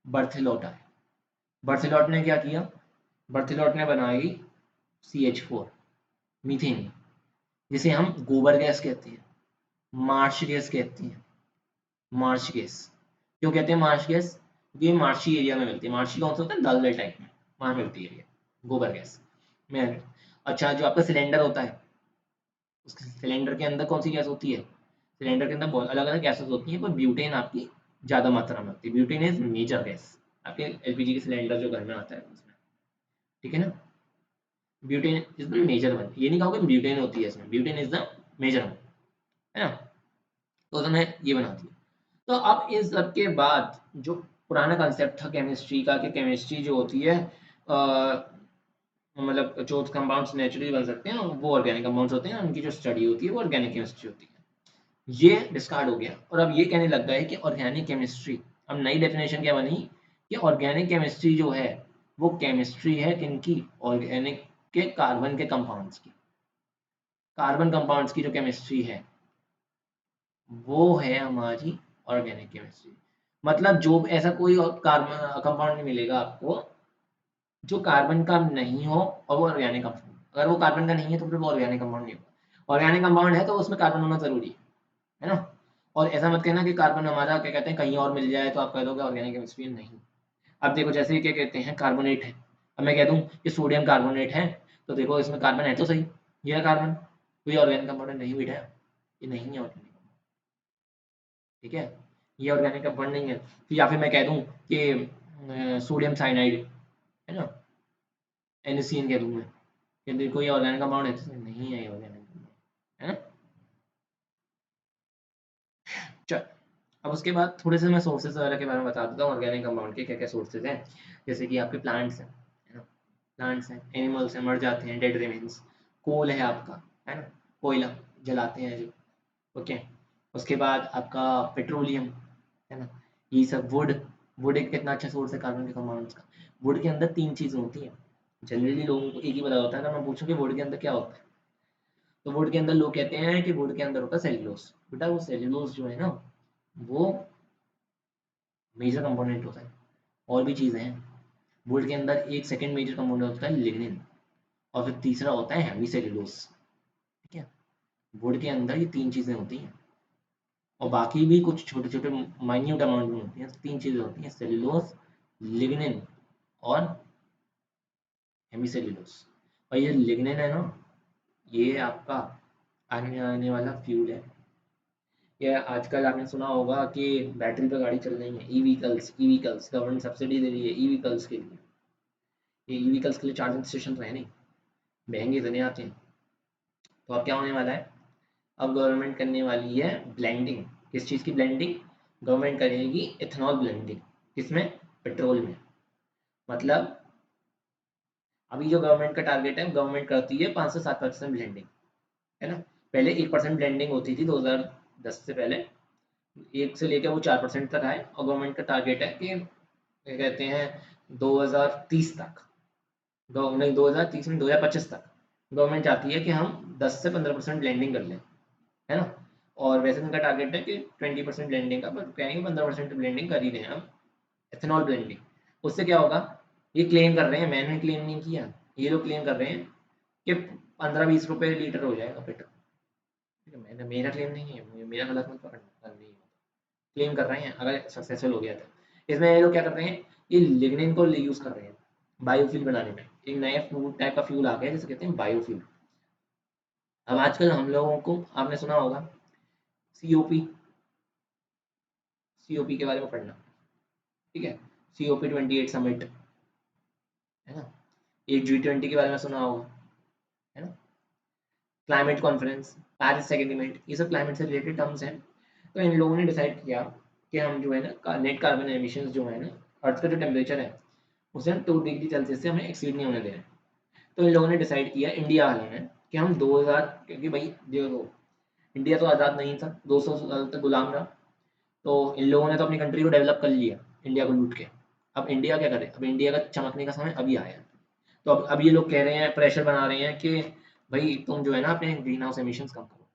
बर्थिलोट आया। बर्थिलोट ने क्या किया, बर्थिलोट ने बनाई CH4, मीथेन, जिसे हम गोबर गैस कहते हैं, मार्श गैस कहते हैं, मार्श गैस। क्यों कहते हैं मार्श गैस, क्योंकि ये मार्शी एरिया में मिलती है। मार्शी कौन सा होता है, दलदल टाइप में, वहां मिलती है ये गोबर गैस में। अच्छा, जो आपका सिलेंडर होता है, उस सिलेंडर के अंदर कौन सी गैस होती है, सिलेंडर के अंदर बहुत अलग अलग गैसेस होती हैं, पर ब्यूटेन आपकी ज्यादा मात्रा में होती है। ब्यूटेन इज मेजर गैस आपके LPG के सिलेंडर जो घर में आता है उसमें, ठीक है ना। Butane is the major one, ये नहीं कहोगे ब्यूटेन होती है इसमें, butane is the major one, है ना। तो उसने ये बना दिया। तो अब इस सब के बाद जो पुराना कंसेप्ट था केमिस्ट्री का, कि केमिस्ट्री जो होती है मतलब जो कंपाउंड्स नेचुरली बन सकते हैं वो ऑर्गेनिक कंपाउंड्स होते हैं, उनकी जो स्टडी होती है वो ऑर्गेनिक केमिस्ट्री होती है, ये डिस्कार्ड हो गया। और अब ये कहने लग गए कि ऑर्गेनिक केमिस्ट्री, अब नई डेफिनेशन क्या बनी कि ऑर्गेनिक केमिस्ट्री जो है वो केमिस्ट्री है किनकी, ऑर्गेनिक के कार्बन के कंपाउंड्स की, कार्बन कंपाउंड्स की जो केमिस्ट्री है वो है हमारी ऑर्गेनिक केमिस्ट्री। मतलब जो ऐसा कोई कार्बन कंपाउंड नहीं मिलेगा आपको जो कार्बन का नहीं हो और वो ऑर्गेनिक कंपाउंड, अगर वो कार्बन का नहीं है तो फिर वो ऑर्गेनिक कंपाउंड नहीं होगा। ऑर्गेनिक कंपाउंड है तो उसमें कार्बन होना जरूरी है ना। और ऐसा मत कहना कि कार्बन हमारा क्या कहते हैं कहीं और मिल जाए तो आप कह दोगे ऑर्गेनिक केमिस्ट्री नहीं। अब देखो जैसे क्या कहते हैं कार्बोनेट है, अब मैं कह दूं कि सोडियम कार्बोनेट है, तो देखो इसमें कार्बन है तो सही, ये है कार्बन, तो ये ऑर्गेनिक कंपाउंड नहीं बेटा, ये नहीं है ऑर्गेनिक कंपाउंड, ठीक है, ये ऑर्गेनिक कंपाउंड नहीं है। फिर या फिर मैं कह दूं कि सोडियम साइनाइड है ना, NaCN कह दूं मैं कि देखो ये ऑर्गेनिक कंपाउंड है तो नहीं है, ये ऑर्गेनिक कंपाउंड है ना। चल, अब उसके बाद थोड़े से मैं सोर्सेज वगैरह के बारे में बता देता हूँ ऑर्गेनिक कंपाउंड के क्या क्या सोर्सेज हैं। जैसे कि आपके प्लांट्स हैं, है ना, प्लांट्स हैं, एनिमल्स हैं, मर जाते हैं, डेड रिमेन्स, कोल है आपका, है ना, कोयला जलाते हैं जो, ओके। उसके बाद आपका पेट्रोलियम, है ना, ये सब वुड, वुड एक कितना अच्छा सोर्स है कार्बन के कंपाउंड्स का। वुड के अंदर 3 चीज़ें होती हैं, जनरली लोगों को एक ही पता होता है, अगर मैं पूछूं कि वुड के अंदर क्या होता है, तो वुड के अंदर लोग कहते हैं कि वुड के अंदर होता है सेल्यूलोस। बेटा वो सेल्यूलोस जो है ना, वो मेजर कंपोनेंट होता है, और भी चीज़ें हैं। वुड के अंदर एक सेकंड मेजर कंपोनेंट होता है लिग्निन, और फिर तीसरा होता है हेमिसेल्यूलोस, ठीक है। वुड के अंदर ये 3 चीज़ें होती हैं, और बाकी भी कुछ छोटे छोटे माइन्यूट अमाउंट में होती हैं। 3 चीज़ें होती हैं, सेल्यूलोस, लिग्निन और हेमिसेल्यूलोस। और ये लिग्निन है ना, ये आपका आने आने वाला फ्यूल है। ये आजकल आपने सुना होगा कि बैटरी पे गाड़ी चल रही है, ई व्हीकल्स, ई व्हीकल्स गवर्नमेंट सब्सिडी दे रही है ई व्हीकल्स के लिए। ये ई व्हीकल्स के लिए चार्जिंग स्टेशन तो है नहीं, महंगे इतने आते हैं। तो अब क्या होने वाला है, अब गवर्नमेंट करने वाली है ब्लेंडिंग। किस चीज़ की ब्लेंडिंग? गवर्नमेंट करेगी इथेनॉल ब्लेंडिंग। किसमें? पेट्रोल में। मतलब अभी जो गवर्नमेंट का टारगेट है, गवर्नमेंट करती है 5 से 7% ब्लेंडिंग, है ना। पहले 1% ब्लेंडिंग होती थी 2010 से पहले, 1 से लेकर वो 4% तक आए, और गवर्नमेंट का टारगेट है कि क्या कहते हैं 2030 तक, नहीं 2030 में 2025 तक गवर्नमेंट चाहती है कि हम 10 से 15% ब्लेंडिंग कर लें, है ना। और वैसे उनका टारगेट है कि 20% ब्लेंडिंग का, बट कहेंगे 15% ब्लेंडिंग कर ही रहे हैं हम, एथेनॉल ब्लेंडिंग। उससे क्या होगा, ये क्लेम कर रहे हैं, मैंने क्लेम नहीं किया, ये लोग क्लेम कर रहे हैं कि 15-20 रुपए लीटर हो जाएगा पेट्रोल, ठीक है। मैंने, मेरा क्लेम नहीं है, मेरा गलत मत पकड़ना, नहीं क्लेम कर रहे हैं, अगर सक्सेसफुल हो गया तो। इसमें ये लोग क्या कर रहे हैं, ये लिग्निन को यूज कर रहे हैं बायोफ्यूल बनाने में। एक नया फ्यूल टाइप का फ्यूल आ गया जिसे कहते हैं बायोफ्यूल। अब आजकल हम लोगों को, आपने सुना होगा सीओपी, सीओपी के बारे में पढ़ना, ठीक है, COP28 समिट, है ना। एक G20 के बारे में सुना होगा, है ना, क्लाइमेट कॉन्फ्रेंस, पेरिस एग्रीमेंट, ये सब क्लाइमेट से रिलेटेड टर्म्स हैं। तो इन लोगों ने डिसाइड किया कि हम जो है ना नेट कार्बन एमिशंस जो है ना, अर्थ का जो टेम्परेचर है उसे हम 2 डिग्री सेल्सियस से हमें एक्सीड नहीं होने देना। तो इन लोगों ने डिसाइड किया, इंडिया वालों ने, कि हम 2000, क्योंकि भाई देखो इंडिया तो आज़ाद नहीं था, 200 साल तक गुलाम रहा, तो इन लोगों ने तो अपनी कंट्री को डेवलप कर लिया इंडिया को लूट के। अब इंडिया क्या करे, अब इंडिया का चमकने का समय अभी आया। तो अब ये लोग कह रहे हैं, प्रेशर बना रहे हैं कि भाई तुम जो है ना अपने ग्रीन हाउस एमिशंस कम करो।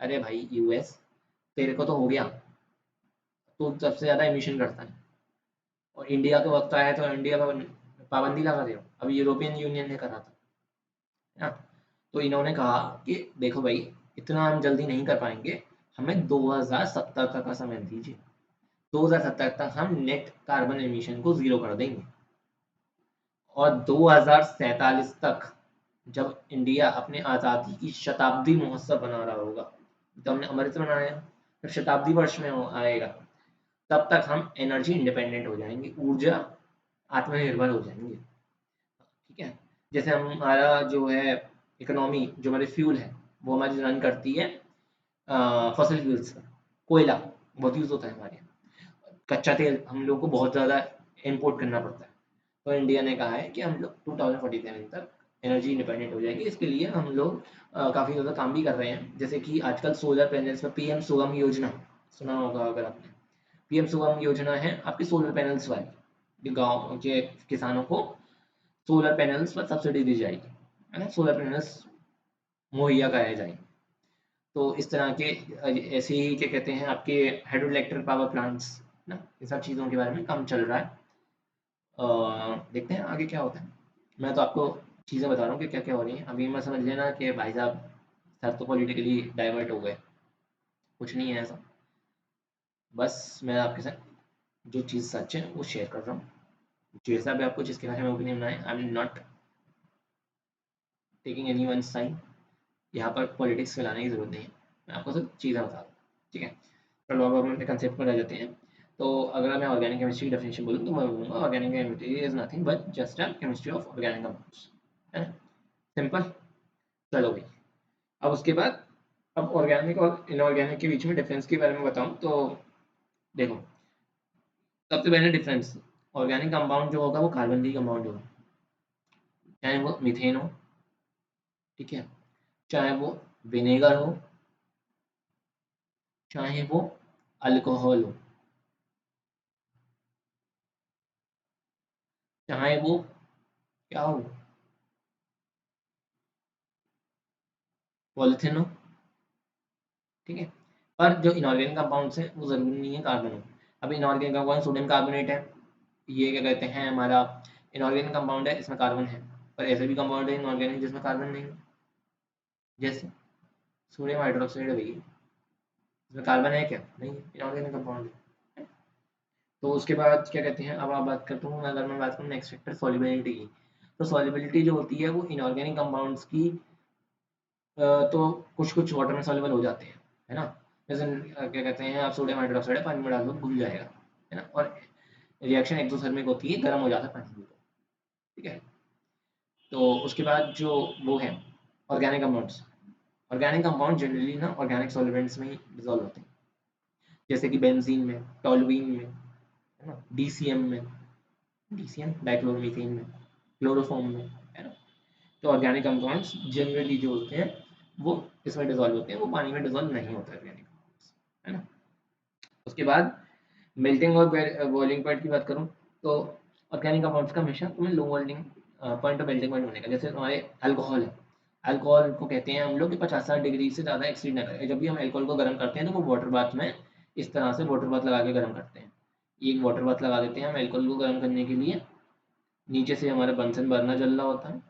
अरे भाई यूएस, तेरे को तो हो गया, तो सबसे ज़्यादा एमिशन करता है, और इंडिया का वक्त आया तो इंडिया पर पाबंदी लगा रहे हो। अभी यूरोपियन यूनियन ने करा था, है ना। तो इन्होंने कहा कि देखो भाई इतना हम जल्दी नहीं कर पाएंगे, हमें 2070 तक का समय दीजिए, 2070 तक हम नेट कार्बन एमिशन को जीरो कर देंगे, और 2047 तक जब इंडिया अपने आज़ादी की शताब्दी महोत्सव बना रहा होगा, तो हमने अमृत बनाया, जब शताब्दी वर्ष में आएगा तब तक हम एनर्जी इंडिपेंडेंट हो जाएंगे, ऊर्जा आत्मनिर्भर हो जाएंगे, ठीक है। जैसे हमारा जो है इकोनॉमी, जो हमारे फ्यूल है, वो हमारी रन करती है फॉसिल फ्यूल्स पर, कोयला बहुत यूज़ होता है हमारे यहाँ, कच्चा तेल हम लोग को बहुत ज़्यादा इम्पोर्ट करना पड़ता है। तो इंडिया ने कहा है कि हम लोग 2047 तक एनर्जी इंडिपेंडेंट हो जाएगी। इसके लिए हम लोग काफ़ी ज़्यादा काम भी कर रहे हैं, जैसे कि आजकल सोलर पैनल्स पर पीएम सुगम योजना सुना होगा अगर आपने। पीएम सुगम योजना है आपकी सोलर पैनल्स वाली, गाँव के किसानों को सोलर पैनल्स पर सब्सिडी दी जाएगी, है ना, सोलर पैनल्स मुहैया कराए जाएंगे। तो इस तरह के ऐसे ही क्या कहते हैं आपके हाइड्रो इलेक्ट्रिक पावर प्लांट्स ना, इन सब चीज़ों के बारे में काम चल रहा है। देखते हैं आगे क्या होता है। मैं तो आपको चीज़ें बता रहा हूँ कि क्या क्या हो रही हैं। अभी मैं समझ लेना कि भाई साहब सर तो पॉलिटिकली डाइवर्ट हो गए, कुछ नहीं है ऐसा। बस मैं आपके साथ जो चीज़ सच है वो शेयर कर रहा हूँ। जैसा भी आपको जिसके बारे में ओपिनियन आए, I am not taking any one sine. यहाँ पर पॉलिटिक्स फैलाने की ज़रूरत नहीं है, मैं आपको सिर्फ चीज़ें बता रहा हूँ। ठीक है, चलो अब हम अपने कंसेप्ट पर आ जाते हैं। तो अगर मैं ऑर्गेनिक केमिस्ट्री की डेफिनेशन बोलूँ तो मैं बोलूँगा organic chemistry is nothing but just a chemistry of organic compounds, है ना, सिंपल। चलो भाई, अब उसके बाद अब ऑर्गेनिक और इनऑर्गेनिक के बीच में डिफरेंस के बारे में बताऊँ तो देखो, सबसे पहले डिफरेंस, ऑर्गेनिक कंपाउंड जो होगा वो कार्बन डी कंपाउंड होगा, चाहे वो मीथेन हो, ठीक है, चाहे वो विनेगर हो, चाहे वो अल्कोहल हो, चाहे वो क्या हो, पॉलिथीन हो, ठीक है। पर जो इनऑर्गेनिक कंपाउंड्स हैं वो ज़रूरी नहीं है कार्बन हो। अब इनऑर्गेनिक कंपाउंड सोडियम कार्बोनेट है, ये क्या कहते हैं हमारा इनऑर्गेनिक कंपाउंड है, इसमें कार्बन है। पर ऐसे भी कंपाउंड है इनऑर्गेनिक जिसमें कार्बन नहीं है, जैसे सोडियम हाइड्रोक्साइड है भैया, इसमें कार्बन है क्या, नहीं है, इनऑर्गेनिक कंपाउंड है। तो उसके बाद क्या कहते हैं, अब आप बात करता हूँ, अगर मैं बात करूँ नेक्स्ट फैक्टर सॉल्युबिलिटी की, तो सॉल्युबिलिटी जो होती है वो इनऑर्गेनिक कंपाउंड्स की तो कुछ कुछ वाटर में सॉल्युबल हो जाते हैं, है ना। जैसे क्या कहते हैं, आप सोडियम हाइड्रोक्साइड पानी में डाल दो घुल जाएगा, है ना, और रिएक्शन एक्सोथर्मिक होती है, गर्म हो जाता है पानी भी, ठीक है। तो उसके बाद जो वो है organic compounds, organic compound generally ना ऑर्गेनिक सॉल्वेंट्स में ही डिजॉल्व होते हैं, जैसे कि बेंजीन में, टॉलुईन में, है ना, डीसीएम में, डीसीएम डाइक्लोरोमीथेन में, क्लोरोफॉर्म में, है ना। तो ऑर्गेनिक कंपाउंड्स जनरली जो होते हैं वो इसमें डिजॉल्व होते हैं, वो पानी में डिजॉल्व नहीं होते ऑर्गेनिक कंपाउंड्स, है ना। उसके बाद मेल्टिंग और बॉइलिंग पॉइंट की बात करूँ तो ऑर्गेनिक कंपाउंड्स का हमेशा तुम्हें लो बॉइलिंग पॉइंट और मेल्टिंग पॉइंट होने का, जैसे तुम्हारे अल्कोहल है, अल्कोहल को कहते हैं हम लोग कि 50-60 डिग्री से ज़्यादा एक्सीड ना करें। जब भी हम अल्कोहल को गर्म करते हैं तो वो वाटर बाथ में इस तरह से वाटर बाथ लगा के गर्म करते हैं, एक वाटर बाथ लगा देते हैं हम अल्कोहल को गर्म करने के लिए, नीचे से हमारा बंसन बर्नर जल रहा होता है,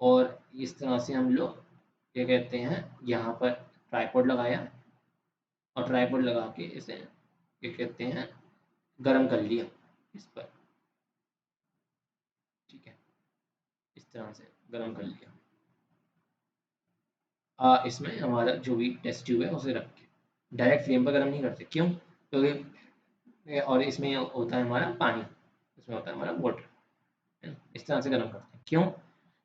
और इस तरह से हम लोग क्या कहते हैं यहाँ पर ट्राइपॉड लगाया, और ट्राइपॉड लगा के इसे क्या कहते हैं गरम कर लिया इस पर, ठीक है, इस तरह से गरम कर लिया। इसमें हमारा जो भी टेस्ट ट्यूब है उसे रख के डायरेक्ट फ्लेम पर गरम नहीं करते, क्यों, क्योंकि और इसमें होता है हमारा पानी, इसमें होता है हमारा वाटर, है ना, इस तरह से गरम करते हैं, क्यों,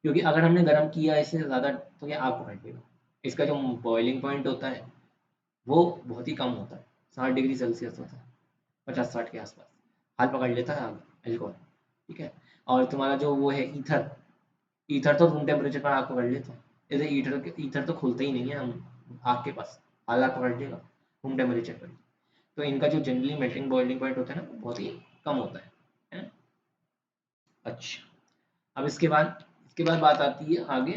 क्योंकि अगर हमने गरम किया इससे ज़्यादा तो ये आग पकड़ लेगा। इसका जो बॉइलिंग पॉइंट होता है वो बहुत ही कम होता है, 60 डिग्री सेल्सियस होता है, 50-60 के आसपास, हाल पकड़ लेता है आग एल्कोहल, ठीक है। और तुम्हारा जो वो है ईथर, ईथर तो रूम टेम्परेचर पर आग पकड़ लेता है, जैसे ईथर तो खुलता ही नहीं है हम आग के पास, हाल आग पकड़ लेगा रूम टेम्परेचर पर। तो इनका जो जनरली मेल्टिंग बॉइलिंग पॉइंट होता है ना वो बहुत ही कम होता है ना। अच्छा, अब इसके बाद बात आती है आगे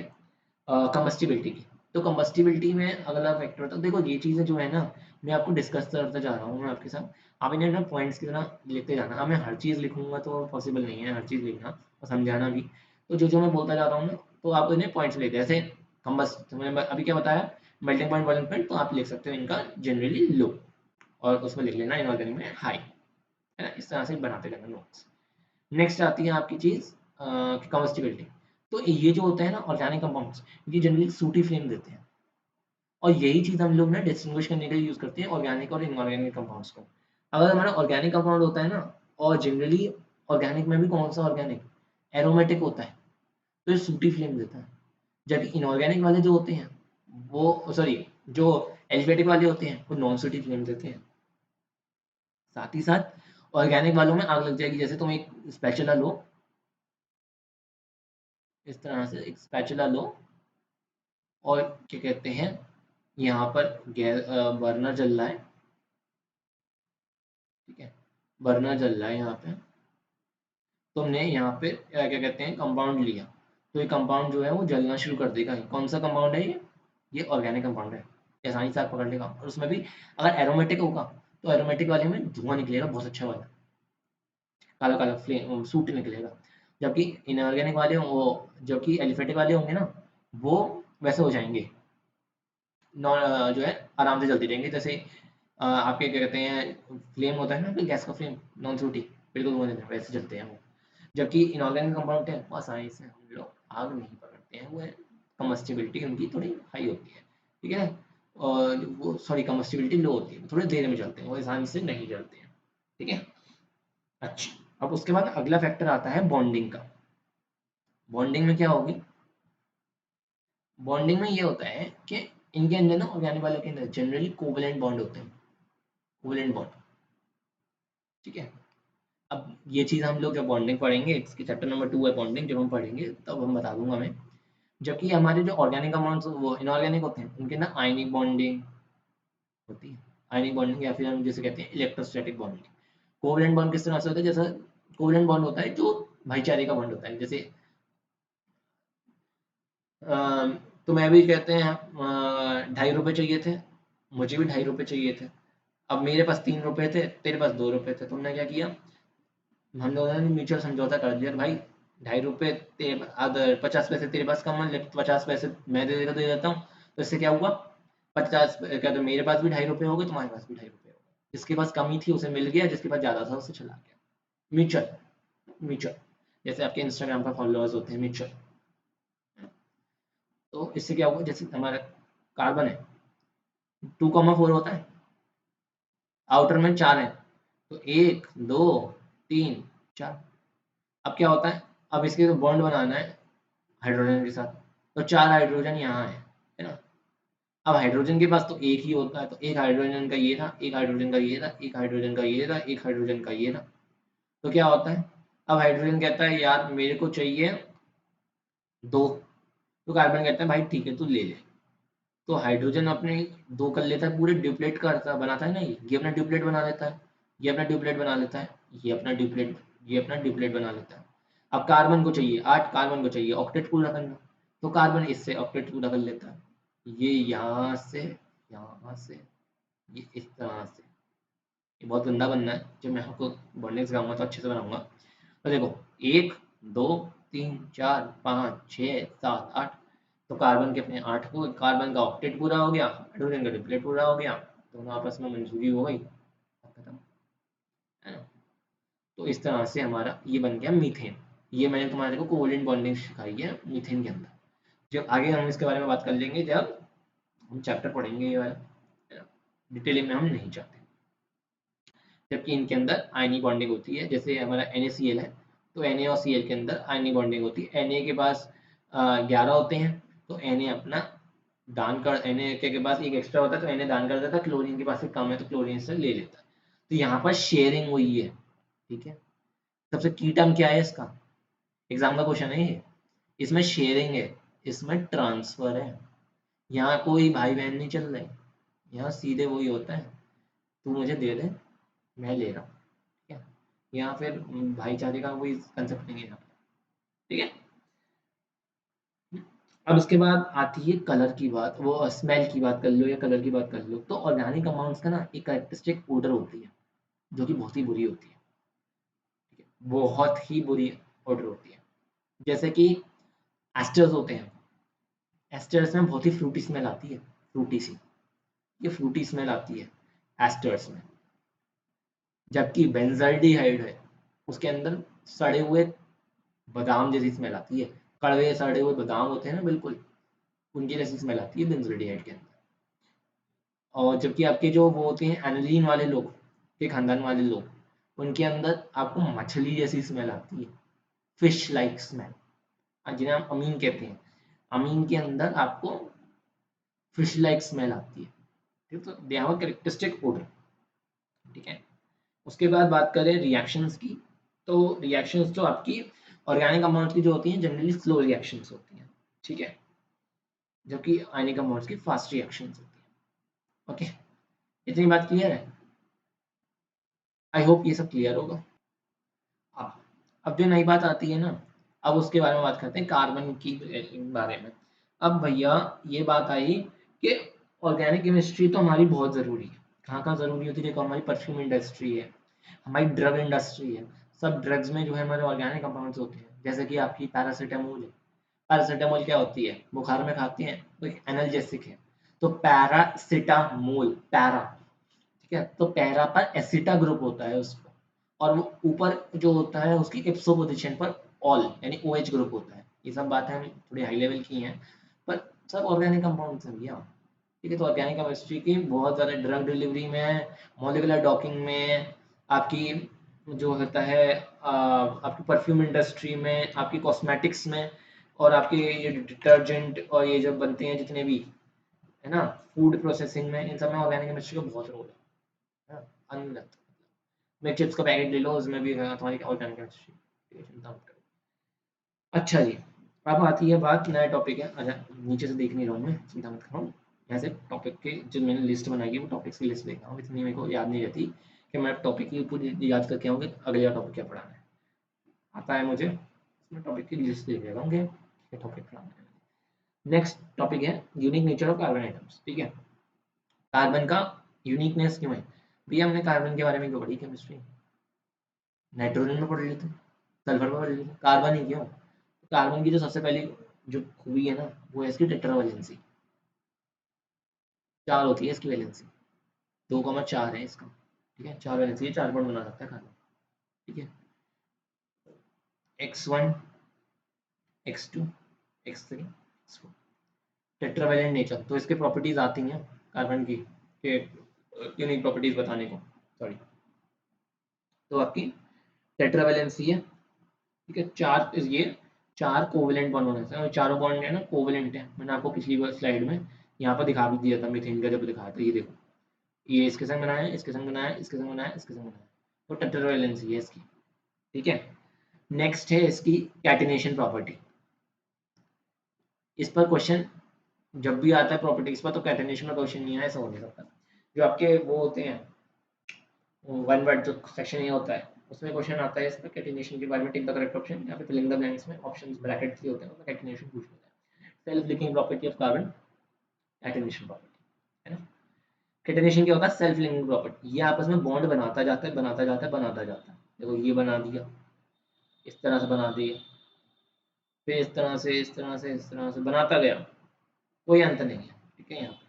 कंबस्टिबिलिटी की। तो कंबस्टिबिलिटी में अगला फैक्टर होता है, देखो ये चीज़ें जो है ना मैं आपको डिस्कस करता जा रहा हूँ मैं आपके साथ, आप इन्हें ना पॉइंट्स की तरह लिखते जाना। अब मैं हर चीज़ लिखूंगा तो पॉसिबल नहीं है हर चीज़ लिखना और समझाना भी, तो जो जो मैं बोलता जा रहा हूँ ना तो आप इन्हें पॉइंट्स लिखते, जैसे कंबस्ट तो मैंने अभी क्या बताया, मेल्टिंग पॉइंट बॉइलिंग पॉइंट, तो आप लिख सकते हो इनका जनरली लो, और उसमें लिख लेना इनऑर्गेनिक में हाई, है ना, इस तरह से बनाते रहना नोट्स। नेक्स्ट आती है आपकी चीज़ कंबस्टिबिलिटी। तो ये जो होता है ना ऑर्गेनिक कंपाउंड्स, ये जनरली सूटी फ्लेम देते हैं, और यही चीज़ हम लोग ना डिस्टिंग्विश करने के लिए यूज़ करते हैं ऑर्गेनिक और इनऑर्गेनिक कंपाउंड्स को। अगर हमारा ऑर्गेनिक कंपाउंड होता है ना, और जनरली ऑर्गेनिक में भी कौन सा ऑर्गेनिक एरोमेटिक होता है, तो ये सूटी फ्लेम देता है। जबकि इनऑर्गेनिक वाले जो होते हैं वो सॉरी जो एलिफेटिक वाले होते हैं वो नॉन सूटी फ्लेम देते हैं। साथ ही साथ ऑर्गेनिक वालों में आग लग जाएगी, जैसे तुम एक स्पैचुला लो, इस तरह से एक स्पैचुला लो, और क्या कहते हैं यहाँ पर गैस बर्नर जल रहा है, ठीक है, बर्नर जल रहा है यहाँ पे, तुमने यहाँ पे क्या कहते हैं कंपाउंड लिया, तो ये कंपाउंड जो है वो जलना शुरू कर देगा। कौन सा कंपाउंड है ये ऑर्गेनिक कंपाउंड है, ये आसानी से आग पकड़ लेगा। और उसमें भी अगर एरोमेटिक होगा तो एरोमेटिक वाले में धुआं निकलेगा बहुत अच्छा वाला, काला काला फ्लेम सूट निकलेगा। जबकि इनऑर्गेनिक वाले वो जबकि एलिफेटिक वाले होंगे ना, वो वैसे हो जाएंगे, नॉन जो है आराम से जलती रहेंगे। जैसे आपके क्या कहते हैं फ्लेम होता है ना, गैस का फ्लेम, नॉन फ्रूटी, बिल्कुल वो नहीं, वैसे जलते हैं वो। जबकि इनऑर्गेनिक कंपाउंड है वो आसानी से हम लोग आग नहीं पकड़ते हैं, वो कम्बस्टिबिलिटी उनकी थोड़ी हाई होती है, ठीक है। और वो सॉरी कम्बस्टिबिलिटी लो होती है, थोड़े देर में जलते हैं, वो आसानी से नहीं जलते हैं, ठीक है। अच्छा, अब उसके बाद अगला फैक्टर आता है बॉन्डिंग का। बॉन्डिंग में क्या होगी, बॉन्डिंग में ये होता है कि इनके अंदर ना, ऑर्गेनिक वालों के अंदर जनरली कोवलेंट बॉन्ड होते हैं, कोवलेंट बॉन्ड, ठीक है। अब ये चीज़ हम लोग जब बॉन्डिंग पढ़ेंगे, इसकी चैप्टर नंबर 2 है बॉन्डिंग, जब हम पढ़ेंगे तब हम बता दूंगा मैं। जबकि हमारे जो ऑर्गेनिक अमाउंट्स वो इनऑर्गेनिक होते हैं, उनके ना आयनिक बॉन्डिंग होती है, आयनिक बॉन्डिंग, या फिर हम जैसे कहते हैं इलेक्ट्रोस्टैटिक बॉन्डिंग। कोवलेंट बॉन्ड किस तरह से होता है, जैसा कोवलेंट बॉन्ड होता है जो भाईचारे का बॉन्ड होता है। जैसे तुम्हें भी कहते हैं 2.5 रुपये चाहिए थे, मुझे भी 2.5 रुपये चाहिए थे। अब मेरे पास 3 रुपये थे, तेरे पास 2 रुपये थे, तुमने क्या किया, हम लोगों ने म्यूचुअल समझौता कर लिया भाई, 2.5 रुपये तेरे, अगर 50 पैसे तेरे पास कम है, 50 पैसे मैं दे देता हूँ। तो इससे क्या हुआ, 50 क्या, तो मेरे पास भी 2.5 रुपये हो गए, तुम्हारे पास भी 2.5 रुपये हो गए, जिसके पास कमी थी उसे मिल गया, जिसके पास ज़्यादा था उसे चला गया। म्यूचुअल, म्यूचुअल, जैसे आपके इंस्टाग्राम पर फॉलोअर्स होते हैं, म्यूचुअल। तो इससे क्या हुआ, जैसे हमारा कार्बन है 2,4 होता है, आउटर में 4 है, तो 1 2 3 4। अब क्या होता है, अब इसके तो बॉन्ड बनाना है हाइड्रोजन के साथ, तो 4 हाइड्रोजन यहाँ है ना। अब हाइड्रोजन के पास तो एक ही होता है, तो एक हाइड्रोजन का ये था, एक हाइड्रोजन का ये था, एक हाइड्रोजन का ये था, एक हाइड्रोजन का ये था। तो क्या होता है, अब हाइड्रोजन कहता है यार मेरे को चाहिए 2, तो कार्बन कहता है भाई ठीक है तू ले ले। तो हाइड्रोजन अपने 2 कर लेता है, पूरे ड्यूप्लेट करता बनाता है ना, ये अपना ड्यूप्लेट बना लेता है, ये अपना ड्यूप्लेट बना लेता है, ये अपना ड्यूप्लेट, ये अपना ड्यूप्लेट बना लेता है। अब कार्बन को चाहिए 8, कार्बन को चाहिए ऑक्टेट पूरा करना, तो कार्बन इससे ऑक्टेट पूरा कर लेता है, ये यहाँ से, यहाँ से, ये इस तरह से। ये बहुत गंदा बनना है, जब मैं आपको बॉन्डिंग सिखाऊंगा तो अच्छे से बनाऊंगा। तो देखो 1 2 3 4 5 6 7 8, तो कार्बन के अपने 8 को, कार्बन का ऑक्टेट पूरा हो गया, हाइड्रोजन का ट्रिपलेट पूरा हो गया, दोनों आपस में मंजूरी हो गई, खत्म, है ना। तो इस तरह से हमारा ये बन गया मीथेन। ये मैंने तुम्हारे को कोवलेंट बॉन्डिंग सिखाई है मीथेन के अंदर। जब आगे हम इसके बारे में बात कर लेंगे, जब हम चैप्टर पढ़ेंगे ये वाला, है ना, डिटेलिंग में हम नहीं चाहते। जबकि इनके अंदर आयनी बॉन्डिंग होती है, जैसे हमारा NaCl है, तो Na और Cl के अंदर आयनी बॉन्डिंग होती है। Na के पास 11 होते हैं, तो Na अपना दान कर, Na के पास एक एक्स्ट्रा होता है, तो Na दान कर देता है, क्लोरीन के पास एक कम है तो क्लोरीन से ले लेता है। तो यहाँ पर शेयरिंग हुई है, ठीक है। सबसे की टर्म क्या है इसका, एग्जाम का क्वेश्चन है ये, इसमें शेयरिंग है, इसमें ट्रांसफर है। यहाँ कोई भाई बहन नहीं चल रहे, यहाँ सीधे वही होता है, तू मुझे दे दे, मैं ले रहा हूँ, ठीक है। यहाँ फिर भाईचारे का कोई कंसेप्ट नहीं है यहाँ पे, ठीक है। अब उसके बाद आती है कलर की बात, वो स्मेल की बात कर लो या कलर की बात कर लो, तो ऑर्गेनिक कंपाउंड्स का ना एक कैरेक्टरिस्टिक ओडर होती है, जो कि बहुत ही बुरी होती है, ठीक है, बहुत ही बुरी ओडर होती है। जैसे कि एस्टर्स होते हैं, एस्टर्स में बहुत ही फ्रूटी स्मेल आती है, फ्रूटी सी, ये फ्रूटी स्मेल आती है एस्टर्स में। जबकि बेंजल्डिहाइड है, उसके अंदर सड़े हुए बादाम जैसी स्मेल आती है, कड़वे सड़े हुए बादाम होते हैं ना बिल्कुल, उनकी जैसी स्मेल आती है बेंजोडिहाइड के अंदर। और जबकि आपके जो वो होते हैं एनिलीन वाले लोग, के खानदान वाले लोग, उनके अंदर आपको मछली जैसी स्मेल आती है, फिश लाइक स्मेल, जिन्हें हम अमीन कहते हैं, अमीन के अंदर आपको फिश लाइक स्मेल आती है, ठीक। तो they have a characteristic odour, ठीक है। उसके बाद बात करें रिएक्शंस की, तो रिएक्शंस जो आपकी ऑर्गेनिक कंपाउंड्स की जो होती हैं जनरली स्लो रिएक्शंस होती हैं, ठीक है, जबकि आयनिक कंपाउंड्स की फास्ट रिएक्शंस होती हैं। ओके, इतनी बात क्लियर है, आई होप ये सब क्लियर होगा। अब अब जो नई बात आती है ना, अब उसके बारे में बात करते हैं, कार्बन की बारे में। अब भैया ये बात आई कि ऑर्गेनिक केमिस्ट्री तो हमारी बहुत ज़रूरी है, कहाँ कहाँ ज़रूरी होती है, देखो हमारी परफ्यूम इंडस्ट्री है, हमारी ड्रग इंडस्ट्री है, सब ड्रग्स में जो है हमारे ऑर्गेनिक कंपाउंड्स होते हैं, जैसे कि आपकी पैरासीटामोल है। पैरासीटामोल क्या होती है, बुखार में खाते हैं, तो एक एनाल्जेसिक है। तो पैरासीटामोल, पैरा, ठीक है, तो पैरा पर एसिटा ग्रुप होता है उसका, और वो ऊपर जो होता है उसकी इप्सो पोजीशन पर ऑल यानी OH ग्रुप होता है। ये सब बातें हम थोड़ी हाई लेवल की हैं, पर सब ऑर्गेनिक कंपाउंड्स हैं भैया। ठीक है, तो ऑर्गेनिक केमिस्ट्री की बहुत ज़्यादा ड्रग डिलीवरी में, मॉलिकुलर डॉकिंग में, आपकी जो होता है आपकी परफ्यूम इंडस्ट्री में, आपकी कॉस्मेटिक्स में, और आपके ये डिटर्जेंट और ये जो बनते हैं जितने भी है ना, फूड प्रोसेसिंग में, इन सब में ऑर्गेनिक केमिस्ट्री का बहुत रोल है। अनगिनत। मैं चिप्स का पैकेट ले लो, उसमें भी तुम्हारी ऑर्गेनिक केमिस्ट्री, चिंता मत करो। अच्छा जी, अब आती है बात, नया टॉपिक है। अच्छा, नीचे से देख नहीं रहा हूँ मैं, चिंता मत करो। ऐसे टॉपिक के जो मैंने लिस्ट बनाई है वो टॉपिक्स की लिस्ट देख रहा हूँ, इतनी मेरे को याद नहीं रहती कि मैं टॉपिक की पूरी याद करके आऊँ कि अगला टॉपिक क्या पढ़ाना है। आता है मुझे, उसमें टॉपिक की लिस्ट देख लेता हूँ कि टॉपिक पढ़ाना है। नेक्स्ट टॉपिक है unique nature of carbon atoms. ठीक है, कार्बन का यूनिकनेस क्यों है भैया, हमने कार्बन के बारे में क्यों पढ़ी केमिस्ट्री, नाइट्रोजन में पढ़ लेते, सल्फर में पढ़ लेते, कार्बन ही क्यों। कार्बन की जो सबसे पहली जो खूबी है ना, वो है इसकी टेट्रावैलेंसी। 4 होती है इसकी वैलेंसी, 2,4 है इसका। ठीक है, 4 वैलेंसी है, 4 बॉन्ड बना सकता है कार्बन। ठीक है, X1, X2, X3, X4, tetravalent nature. तो इसके प्रॉपर्टीज आती हैं कार्बन की, के यूनिक प्रॉपर्टीज बताने को, सॉरी। तो आपकी टेट्रावैलेंसी है, ठीक है, 4 ये 4 कोवेलेंट बॉन्ड होने से, और चारों बॉन्ड है ना कोवेलेंट है। मैंने आपको पिछली बार स्लाइड में यहाँ पर दिखा भी दिया था, मीथेन का जब दिखाया था, ये देखो, ये इसके संग बनाया, इसके संग बनाया, इसके संग बनाया, इसके संग बनाया, तो टेट्रावैलेंसी है इसकी। ठीक है, नेक्स्ट है इसकी कैटिनेशन प्रॉपर्टी। इस पर क्वेश्चन जब भी आता है प्रॉपर्टीज पर, तो कैटिनेशन का क्वेश्चन नहीं है, ऐसा हो नहीं सकता। जो आपके वो होते हैं, वन वर्ड जो सेक्शन ये होता है, उसमें क्वेश्चन आता है इस पर कैटिनेशन के बारे में, टिक द करेक्ट ऑप्शन, या फिर फिलिंग द ब्लैंक्स में ऑप्शंस ब्रैकेट के होते हैं, उसमें कैटिनेशन पूछ लेता है। Self linking property of carbon, catenation property, है ना। कैटिनेशन क्या होता है, सेल्फ लिंकिंग प्रॉपर्टी, ये आपस में बॉन्ड बनाता जाता है, बनाता जाता है, बनाता जाता है। देखो ये बना दिया, इस तरह से बना दिया, फिर इस तरह से, इस तरह से, इस तरह से बनाता गया, कोई अंत नहीं है। ठीक है, यहाँ पे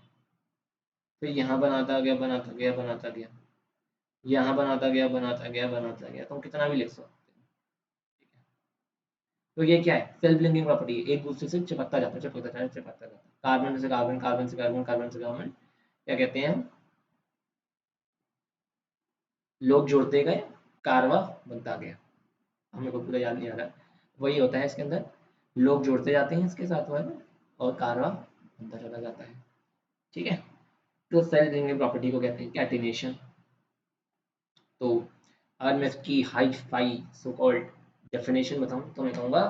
फिर यहाँ बनाता गया, बनाता गया, बनाता गया, यहाँ बनाता गया, बनाता गया, बनाता गया, तो हम कितना भी लिख सकते हैं। ठीक है, तो ये क्या है, सेल्फ लिंकिंग प्रॉपर्टी है, एक दूसरे से चिपकता जाता है, चिपकता जाता है, चिपकता जाता है, कार्बन से कार्बन, कार्बन से कार्बन, कार्बन से कार्बन, क्या कहते हैं, लोग जोड़ते गए, कारवा बनता गया। हमें को पूरा याद नहीं आ रहा, वही होता है इसके अंदर, लोग जोड़ते जाते हैं इसके साथ वाले, और कारवा बनता चला जाता है। ठीक है, तो सेल्फ लिंकिंग प्रॉपर्टी को कहते हैं कैटिनेशन। तो अगर मैं इसकी hi fi so called definition बताऊं, तो मैं कहूँगा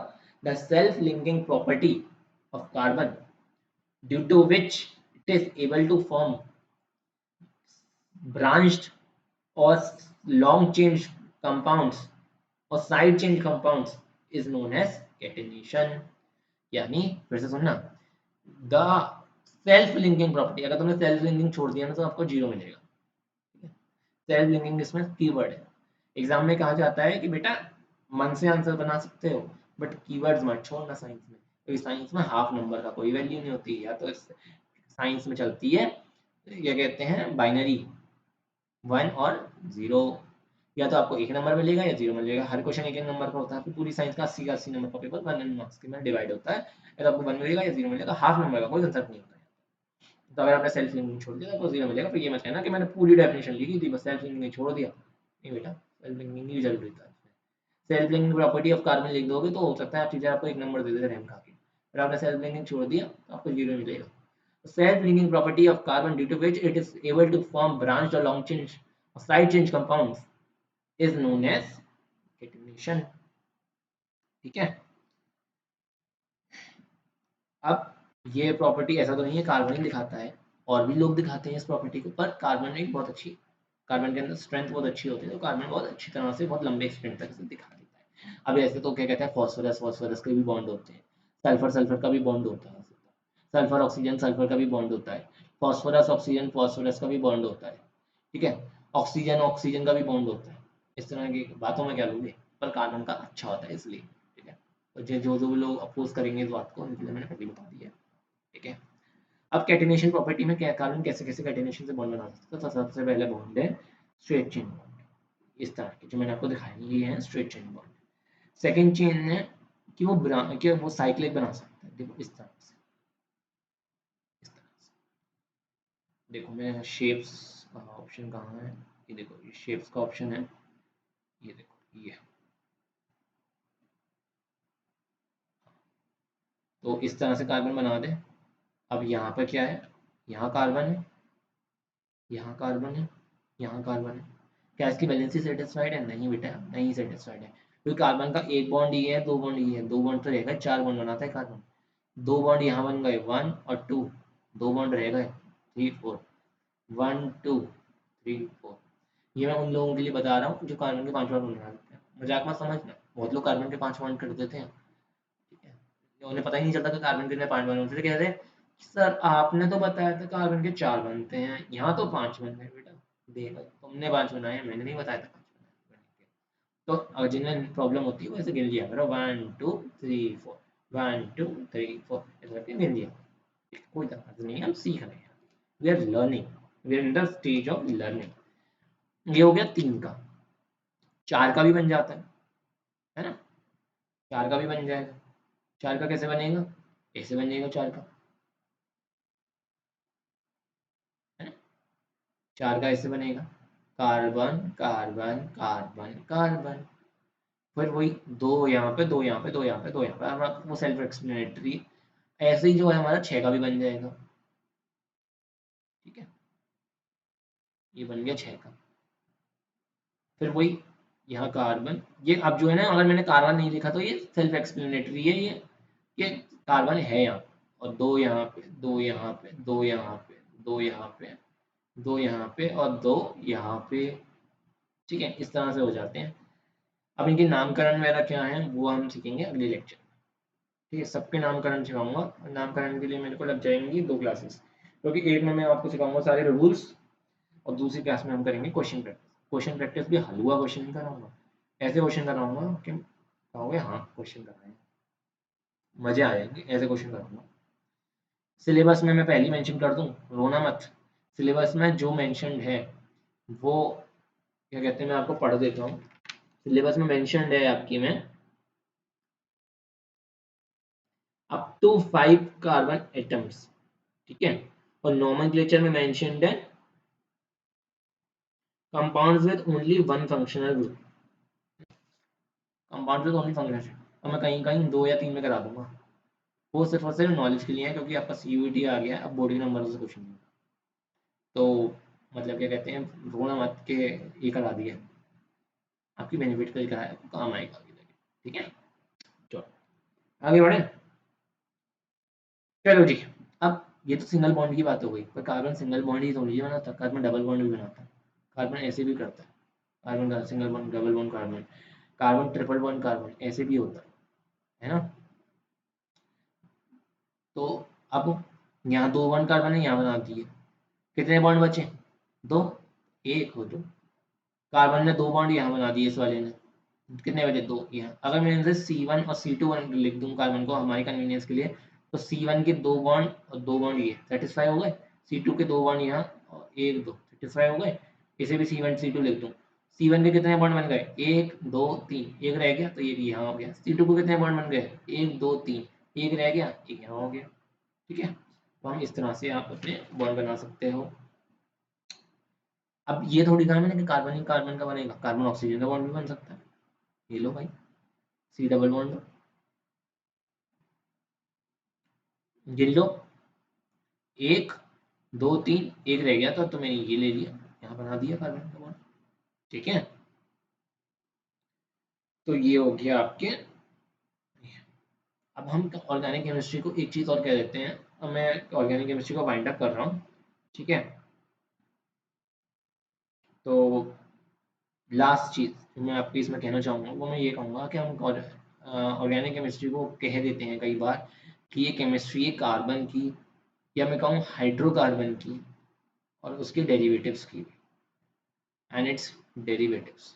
the self linking property of carbon due to which it is able to form branched or long chain compounds और side change compounds is known as catenation. यानी फिर से सुनना, द सेल्फ लिंकिंग प्रॉपर्टी, अगर तुमने सेल्फ लिंकिंग छोड़ दिया ना तो आपको 0 मिलेगा। सेल्फ लिंकिंग इसमें कीवर्ड है, एग्जाम में कहा जाता है कि बेटा मन से आंसर बना सकते हो, बट कीवर्ड्स मत छोड़ना साइंस में, क्योंकि साइंस में हाफ नंबर का कोई वैल्यू नहीं होती। या तो साइंस में चलती है, क्या कहते हैं, बाइनरी 1 और 0, या तो आपको 1 नंबर मिलेगा या 0 मिलेगा। हर क्वेश्चन 1 नंबर का होता है, पूरी साइंस का 80 का 80 नंबर का पेपर 1 मार्क्स के में डिवाइड होता है, या तो आपको 1 मिलेगा या 0 मिलेगा, हाफ नंबर का कोई कंसेप्ट नहीं होता है। तो अगर आपने सेल्फ लिंकिंग छोड़ दिया तो आपको 0 मिलेगा। फिर ये मत कहना कि मैंने पूरी डेफिनेशन लिखी थी बस सेल्फ लिंकिंग छोड़ दिया, नहीं बेटा, सेल्फ लिंकिंग भी जरूरी था। Self linking property of carbon लिख दोगे तो हो सकता है आप टीचर आपको 1 नंबर दे दे रैंक खा के, फिर आपने सेल्फ लिंकिंग छोड़ दिया तो आपको 0 मिलेगा। Self linking property of carbon due to which it is able to form branched और long chain side change compounds is known as catenation. ठीक है, अब ये प्रॉपर्टी ऐसा तो नहीं है कार्बन ही दिखाता है, और भी लोग दिखाते हैं इस प्रॉपर्टी को, पर कार्बन एक बहुत अच्छी, कार्बन के अंदर स्ट्रेंथ बहुत अच्छी होती है, तो कार्बन बहुत अच्छी तरह से बहुत लंबे स्ट्रेंथ तक से दिखा देता है। अब ऐसे तो क्या कहते हैं, फॉस्फोरस, फॉस्फोरस के भी बॉन्ड होते हैं, सल्फर, सल्फर का भी बॉन्ड होता है, सल्फर ऑक्सीजन, सल्फर का भी बॉन्ड होता है, फॉस्फोरस ऑक्सीजन, फॉस्फोरस का भी बॉन्ड होता है। ठीक है, ऑक्सीजन ऑक्सीजन का भी बॉन्ड होता है। इस तरह की बातों में क्या लोगे, पर कार्बन का अच्छा होता है इसलिए, ठीक है। तो जो जो लोग अपोज करेंगे इस बात को, उनके लिए मैंने पहले बता दिया, ठीक है। अब कैटिनेशन प्रॉपर्टी में क्या कार्बन कैसे कैसे कैटिनेशन से बॉन्ड बना सकता है। तो सबसे पहले बॉन्ड है स्ट्रेट चेन बॉन्ड, इस तरह के जो मैंने आपको दिखाया ये है straight chain bond. Second chain है कि वो साइक्लिक बना सकता है, देखो इस तरह से, इस तरह से। देखो मैं शेप्स ऑप्शन कहाँ है, ये देखो ये शेप्स का ऑप्शन है, ये देखो ये। तो इस तरह से कार्बन बना दे। अब यहाँ पर क्या है, यहाँ कार्बन है, यहाँ कार्बन है, यहाँ कार्बन है। क्या इसकी वैलेंसी सेटिस्फाइड है? नहीं बेटा, नहीं सेटिस्फाइड है, क्योंकि कार्बन का एक बॉन्ड ये है, दो बॉन्ड ये है, दो बॉन्ड तो रहेगा, चार बॉन्ड बनाता है कार्बन। दो बॉन्ड यहाँ बन गए 1 और 2, दो बॉन्ड रह गए 3 4, 1 2 3 4। ये मैं उन लोगों के लिए बता रहा हूँ जो कार्बन के 5 बॉन्ड बना देते हैं, मजाक मत समझना, बहुत लोग कार्बन के 5 बॉन्ड कर देते हैं, ठीक है। उन्हें पता ही नहीं चलता कि कार्बन के 5 बॉन्ड होते थे, कहते हैं सर आपने तो बताया था कार्बन के 4 बनते हैं, यहाँ तो 5 बन गए बेटा, देखो तुमने 5 बनाए, मैंने नहीं बताया था 5 बनाए। तो अगर जिन्हें प्रॉब्लम होती है वैसे गिन लिया करो 1 2 3 4, 1 2 3 4 ऐसे करके गिन लिया, कोई दिक्कत नहीं है, हम सीख रहे हैं, we are learning, we are in the stage of learning. ये हो गया 3 का। 4 का भी बन जाता है ना, 4 का भी बन जाएगा। 4 का कैसे बनेगा, ऐसे बनेगा 4 का, है ना। 4 का ऐसे बनेगा, कार्बन कार्बन कार्बन कार्बन, फिर वही दो यहाँ पे, दो यहाँ पे, दो यहाँ पे, दो यहाँ पे, हमारा वो सेल्फ एक्सप्लेनेटरी। ऐसे ही जो है हमारा 6 का भी बन जाएगा, ठीक है, ये बन गया 6 का। फिर वही यहाँ कार्बन, ये अब जो है ना, अगर मैंने कार्बन नहीं लिखा तो ये सेल्फ एक्सप्लेनेटरी है, ये कार्बन है यहाँ, और दो यहाँ पे, दो यहाँ पे, दो यहाँ पे, दो यहाँ पे, दो यहाँ पे और दो यहाँ पे, ठीक है, इस तरह से हो जाते हैं। अब इनके नामकरण वगैरह क्या है वो हम सीखेंगे अगले लेक्चर, ठीक है। सबके नामकरण सिखाऊंगा, और नामकरण के लिए मेरे को लग जाएंगी 2 क्लासेस, क्योंकि एक में मैं आपको सिखाऊंगा सारे रूल्स, और दूसरी क्लास में हम करेंगे क्वेश्चन प्रैक्टिस। क्वेश्चन प्रैक्टिस भी हलवा क्वेश्चन नहीं कराऊंगा, ऐसे क्वेश्चन कराऊंगा कि कहोगे हाँ क्वेश्चन कर रहे हैं, मजे आ जाएंगे, ऐसे क्वेश्चन कराऊंगा। सिलेबस में मैं पहले मेंशन कर दूं, रोना मत, सिलेबस में जो मेंशन है वो क्या कहते हैं, मैं आपको पढ़ देता हूँ। सिलेबस में मेंशन है आपकी में अप टू 5 कार्बन एटम्स, ठीक है, और नोमेनक्लेचर में मेंशनड है compounds with only one functional group, compound with only functional, और मैं कहीं कहीं 2 या 3 में करा दूंगा, वो सिर्फ और सिर्फ नॉलेज के लिए है, क्योंकि आपका सीयूईटी आ गया है, अब बोर्ड के नंबर से कुछ नहीं, तो मतलब क्या कहते हैं, रोना मत के ये करा दिया, आपकी बेनिफिट का ही कराया, काम आएगा आगे जाके, ठीक है। चलो आगे बढ़े, चलो जी। अब ये तो सिंगल बॉन्ड की बात हो गई, पर कार्बन सिंगल बॉन्ड ही थोड़ी बनाता, कार्बन डबल बॉन्ड भी बनाता है, कार्बन ऐसे भी करता है, कार्बन का single bond, double bond carbon, carbon triple bond carbon ऐसे भी होता है ना। तो अब यहाँ 2 बॉन्ड कार्बन है, यहाँ बना दिए, कितने बॉन्ड बचे, 2, 1 और 2, कार्बन ने 2 बॉन्ड यहाँ बना दिए, इस वाले ने कितने बचे, 2 यहाँ। अगर मैं इनसे C1 और C2 लिख दूँ कार्बन को हमारी कन्वीनियंस के लिए, तो C1 के 2 बॉन्ड और 2 बॉन्ड ये सेटिस्फाई हो गए, C2 के 2 बॉन्ड यहाँ और 1 2 सेटिस्फाई हो गए, इसे भी C1 C2 लिख दूँ। C1 के कितने बॉन्ड बन गए, 1 2 3, एक रह गया तो ये भी यहाँ हो गया। C2 को कितने बॉन्ड बन गए, 1 2 3, एक रह गया, एक यहाँ हो गया, ठीक है। तो हम इस तरह से आप अपने बॉन्ड बना सकते हो। अब ये थोड़ी कहा मैंने कि कार्बन ही कार्बन का बनेगा, कार्बन ऑक्सीजन का बॉन्ड भी बन सकता है, ये लो भाई, सी डबल बॉन्ड गिन लो, 1 2 3, एक रह गया था तो मैंने ये ले लिया, यहाँ बना दिया कार्बन का बॉन्ड, ठीक है। तो ये हो गया आपके। अब हम ऑर्गेनिक केमिस्ट्री को एक चीज़ और कह देते हैं, अब मैं ऑर्गेनिक केमिस्ट्री को वाइंड अप कर रहा हूँ, ठीक है। तो लास्ट चीज़ जो मैं आपको इसमें कहना चाहूँगा वो मैं ये कहूँगा कि हम ऑर्गेनिक केमिस्ट्री को कह देते हैं कई बार कि ये केमिस्ट्री है कार्बन की, या मैं कहूँ हाइड्रोकार्बन की और उसके डेरिवेटिव्स की, एंड इट्स डेरिवेटिव्स,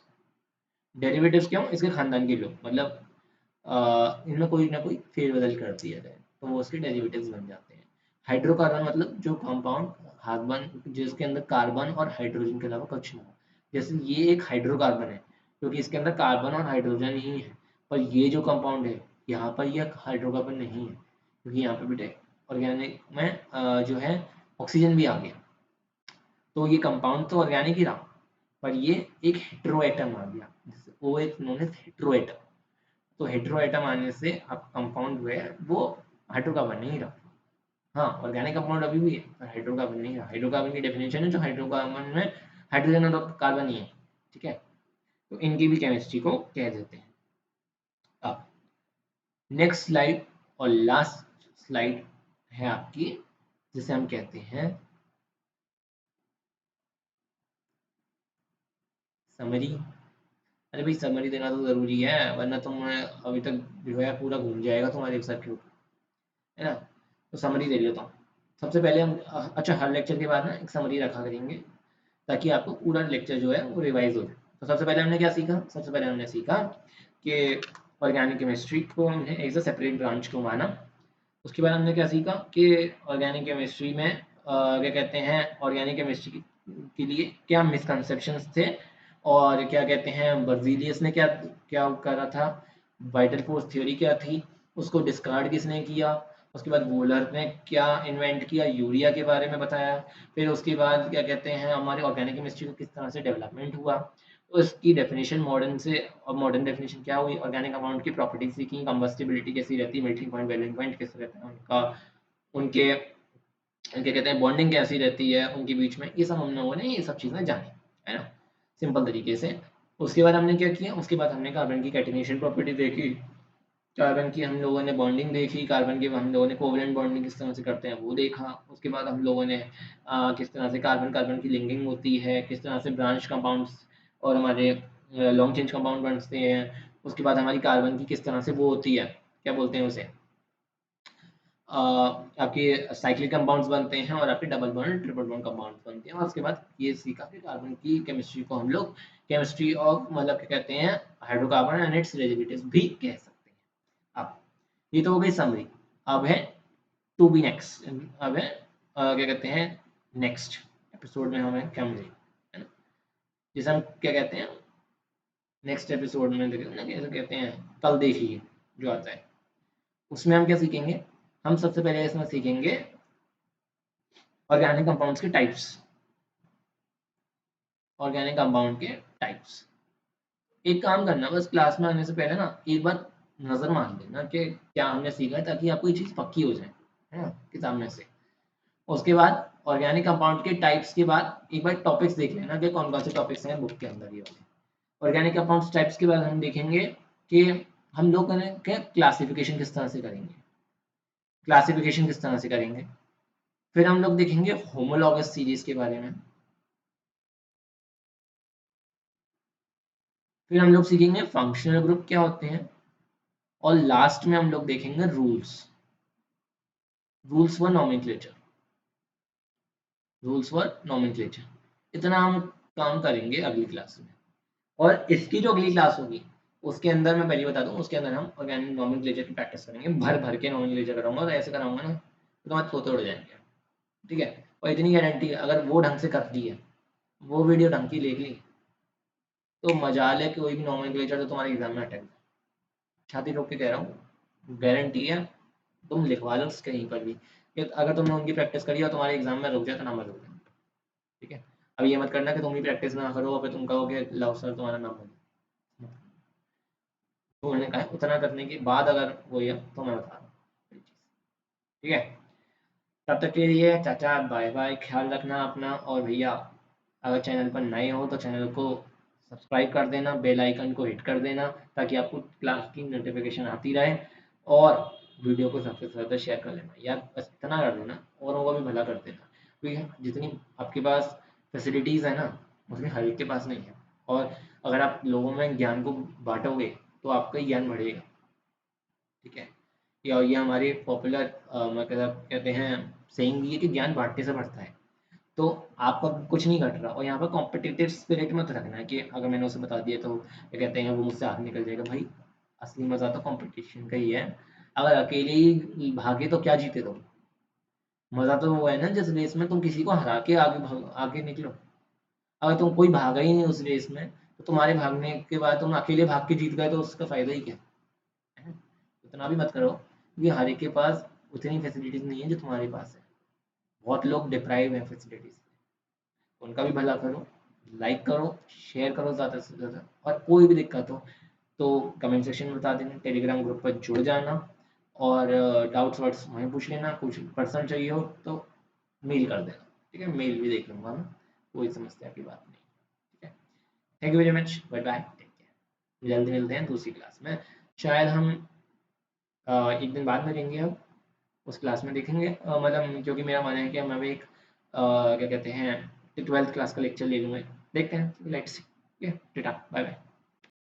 डेरिवेटिव्स क्यों? इसके खानदान के लोग, मतलब इनमें कोई ना कोई फेरबदल कर दिया जाए तो वो उसके डेरिवेटिव्स बन जाते हैं। हाइड्रोकार्बन मतलब जो कंपाउंड कार्बन जिसके अंदर कार्बन और हाइड्रोजन के अलावा कुछ ना हो। जैसे ये एक हाइड्रोकार्बन है क्योंकि इसके अंदर कार्बन और हाइड्रोजन ही है, पर ये जो कंपाउंड है यहाँ पर यह हाइड्रोकार्बन नहीं है क्योंकि यहाँ पे बेटे ऑर्गेनिक में जो है ऑक्सीजन भी आ गया, तो ये कंपाउंड तो ऑर्गेनिक ही रहा पर ये एक हेट्रोएटम आ गया, O H known as heteroatom. तो हेट्रोएटम आने से आप कंपाउंड जो है वो हाइड्रोकार्बन नहीं रहा। हाँ, ऑर्गेनिक कंपाउंड अभी भी है पर हाइड्रोकार्बन नहीं रहा। हाइड्रोकार्बन की डेफिनेशन है जो हाइड्रोकार्बन में हाइड्रोजन और कार्बन ही है, ठीक है। तो इनकी भी केमिस्ट्री को कह देते हैं। अब नेक्स्ट स्लाइड और लास्ट स्लाइड है आपकी, जिसे हम कहते हैं समरी। अरे भाई समरी देना तो जरूरी है वरना तुम अभी तक जो है पूरा घूम जाएगा तुम्हारे सर के ऊपर, है ना। तो समरी दे लेता हूँ। सबसे पहले हम अच्छा हर लेक्चर के बाद ना एक समरी रखा करेंगे ताकि आपको पूरा लेक्चर जो है वो रिवाइज हो जाए। तो सबसे पहले हमने क्या सीखा? सबसे पहले हमने सीखा कि ऑर्गेनिक केमिस्ट्री को हमने एज अ सेपरेट ब्रांच को माना। उसके बाद हमने क्या सीखा कि ऑर्गेनिक केमिस्ट्री में क्या कहते हैं ऑर्गेनिक केमिस्ट्री के लिए क्या मिसकंसेप्शंस थे और क्या कहते हैं बर्जीलियस ने क्या क्या करा था, वाइटल फोर्स थ्योरी क्या थी, उसको डिस्कार्ड किसने किया, उसके बाद वोलर ने क्या इन्वेंट किया, यूरिया के बारे में बताया। फिर उसके बाद क्या कहते हैं हमारे ऑर्गेनिक केमिस्ट्री को किस तरह से डेवलपमेंट हुआ, तो इसकी डेफिनेशन मॉडर्न से और मॉडर्न डेफिनेशन क्या हुई, ऑर्गेनिक कंपाउंड की प्रॉपर्टीज सीखी, कंबस्टिबिलिटी कैसी रहती है, मेल्टिंग पॉइंट बॉइलिंग पॉइंट कैसे रहता है उनका, उनके क्या कहते हैं बॉन्डिंग कैसी रहती है उनके बीच में, ये सब हम लोगों ने ये सब चीज़ें जानी, है ना, सिंपल तरीके से। उसके बाद हमने क्या किया, उसके बाद हमने कार्बन की कैटिनेशन प्रॉपर्टी देखी, कार्बन की हम लोगों ने बॉन्डिंग देखी, कार्बन की हम लोगों ने कोवलेंट बॉन्डिंग किस तरह से करते हैं वो देखा। उसके बाद हम लोगों ने किस तरह से कार्बन कार्बन की लिंकिंग होती है, किस तरह से ब्रांच कंपाउंड्स और हमारे लॉन्ग चेंज कंपाउंड बनते हैं। उसके बाद हमारी कार्बन की किस तरह से वो होती है, क्या बोलते हैं उसे, आपके साइक्लिक कंपाउंड्स बनते हैं और आपके double bond triple bond compounds बनते हैं। और उसके बाद ये सीखा कि कार्बन की केमिस्ट्री को हम लोग केमिस्ट्री ऑफ मतलब क्या कहते हैं हाइड्रोकार्बन एंड इट्स डेरिवेटिव्स भी कह सकते हैं। अब ये तो हो गई समरी। अब है टू बी नेक्स्ट, अब है क्या कहते हैं नेक्स्ट एपिसोड में हमें क्या मिलेगा, है ना, जिसे हम क्या कहते हैं नेक्स्ट एपिसोड में देखते हैं ना, कैसे कहते हैं कल देखिए जो आता है, उसमें हम क्या सीखेंगे। हम सबसे पहले इसमें सीखेंगे ऑर्गेनिक कंपाउंड्स के टाइप्स, ऑर्गेनिक कंपाउंड के टाइप्स। एक काम करना बस क्लास में आने से पहले ना एक बार नजर मार लेना कि क्या हमने सीखा है ताकि आपको ये चीज पक्की हो जाए, है ना, किताब में से। उसके बाद ऑर्गेनिक कंपाउंड के टाइप्स के बाद एक बार टॉपिक्स देख लेना कि कौन कौन से टॉपिक्स हैं बुक के अंदर ये वाले। ऑर्गेनिक कंपाउंड्स टाइप्स के बाद हम देखेंगे कि हम लोग क्लासिफिकेशन किस तरह से करेंगे, क्लासिफिकेशन किस तरह से करेंगे। फिर हम लोग देखेंगे होमोलॉगस सीरीज के बारे में। फिर हम लोग सीखेंगे फंक्शनल ग्रुप क्या होते हैं। और लास्ट में हम लोग देखेंगे rules, rules for nomenclature, rules for nomenclature. इतना हम काम करेंगे अगली क्लास में। और इसकी जो अगली क्लास होगी उसके अंदर मैं पहले बता दूं, उसके अंदर हम ऑर्गेनिक नॉमेनक्लेचर की प्रैक्टिस करेंगे, भर भर के नॉमेनक्लेचर कराऊंगा और ऐसे कराऊंगा ना तो तुम्हारे तोते उड़ जाएंगे, ठीक है। और इतनी गारंटी है अगर वो ढंग से कर दी है, वो वीडियो ढंग की ले ली तो मजा ले कोई भी नॉमेनक्लेचर तो तुम्हारे एग्जाम में अटक, छाती ठोक के कह रहा हूँ, गारंटी है। तुम लिखवा लो कहीं पर भी कि अगर तुमने उनकी प्रैक्टिस करी और तुम्हारे एग्जाम में रुक जाए तो नंबर रुक जाए, ठीक है। अब ये मत करना कि तुम ही प्रैक्टिस ना करो और फिर तुम कहो कि लव सर तुम्हारा नाम हो, तो उन्होंने कहा उतना करने के बाद अगर वो ये तो मैं बता रहा हूँ, ठीक है। तब तक के लिए चाचा बाय बाय, ख्याल रखना अपना। और भैया अगर चैनल पर नए हो तो चैनल को सब्सक्राइब कर देना, बेल आइकन को हिट कर देना ताकि आपको क्लास की नोटिफिकेशन आती रहे। और वीडियो को सबसे ज़्यादा शेयर कर लेना यार, बस इतना कर देना, औरों का भी भला कर देना क्योंकि जितनी आपके पास फैसिलिटीज़ है ना उतनी हर एक के पास नहीं है। और अगर आप लोगों में ज्ञान को बांटोगे तो आपका ज्ञान बढ़ेगा, ठीक है। या ये हमारी पॉपुलर मतलब कहते हैं सेइंग भी है कि ज्ञान बांटने से बढ़ता है। तो आपका कुछ नहीं घट रहा। और यहाँ पर कॉम्पिटिटिव स्पिरिट मत रखना है कि अगर मैंने उसे बता दिया तो क्या कहते हैं वो मुझसे आगे निकल जाएगा। भाई असली मज़ा तो कंपटीशन का ही है। अगर अकेले ही भागे तो क्या जीते तुम। मज़ा तो वो है ना जिस रेस में तुम किसी को हरा के आगे निकलो। अगर तुम कोई भागा ही नहीं उस रेस में तो तुम्हारे भागने के बाद तुम अकेले भाग के जीत गए तो उसका फ़ायदा ही क्या है। उतना भी मत करो क्योंकि हर एक के पास उतनी फैसिलिटीज़ नहीं है जो तुम्हारे पास है। बहुत लोग डिप्राइव हैं फैसिलिटीज़ से। उनका भी भला करो, लाइक करो, शेयर करो ज़्यादा से ज़्यादा। और कोई भी दिक्कत हो तो कमेंट सेक्शन में बता देना, टेलीग्राम ग्रुप पर जुड़ जाना और डाउट्स वाउट्स वहीं पूछ लेना। कुछ पर्सनल चाहिए हो तो मेल कर देना, ठीक है। मेल भी देख लूँगा मैं, कोई समस्या की बात नहीं, ठीक है। Thank you very much, bye bye, take care. जल्दी मिलते हैं दूसरी क्लास में। शायद हम एक दिन बाद में लेंगे अब, उस क्लास में देखेंगे मतलब क्योंकि मेरा मन है कि मैं भी एक क्या कहते हैं 12th क्लास का लेक्चर ले लूँगा। देखते हैं, let's see. Okay, tata, bye bye.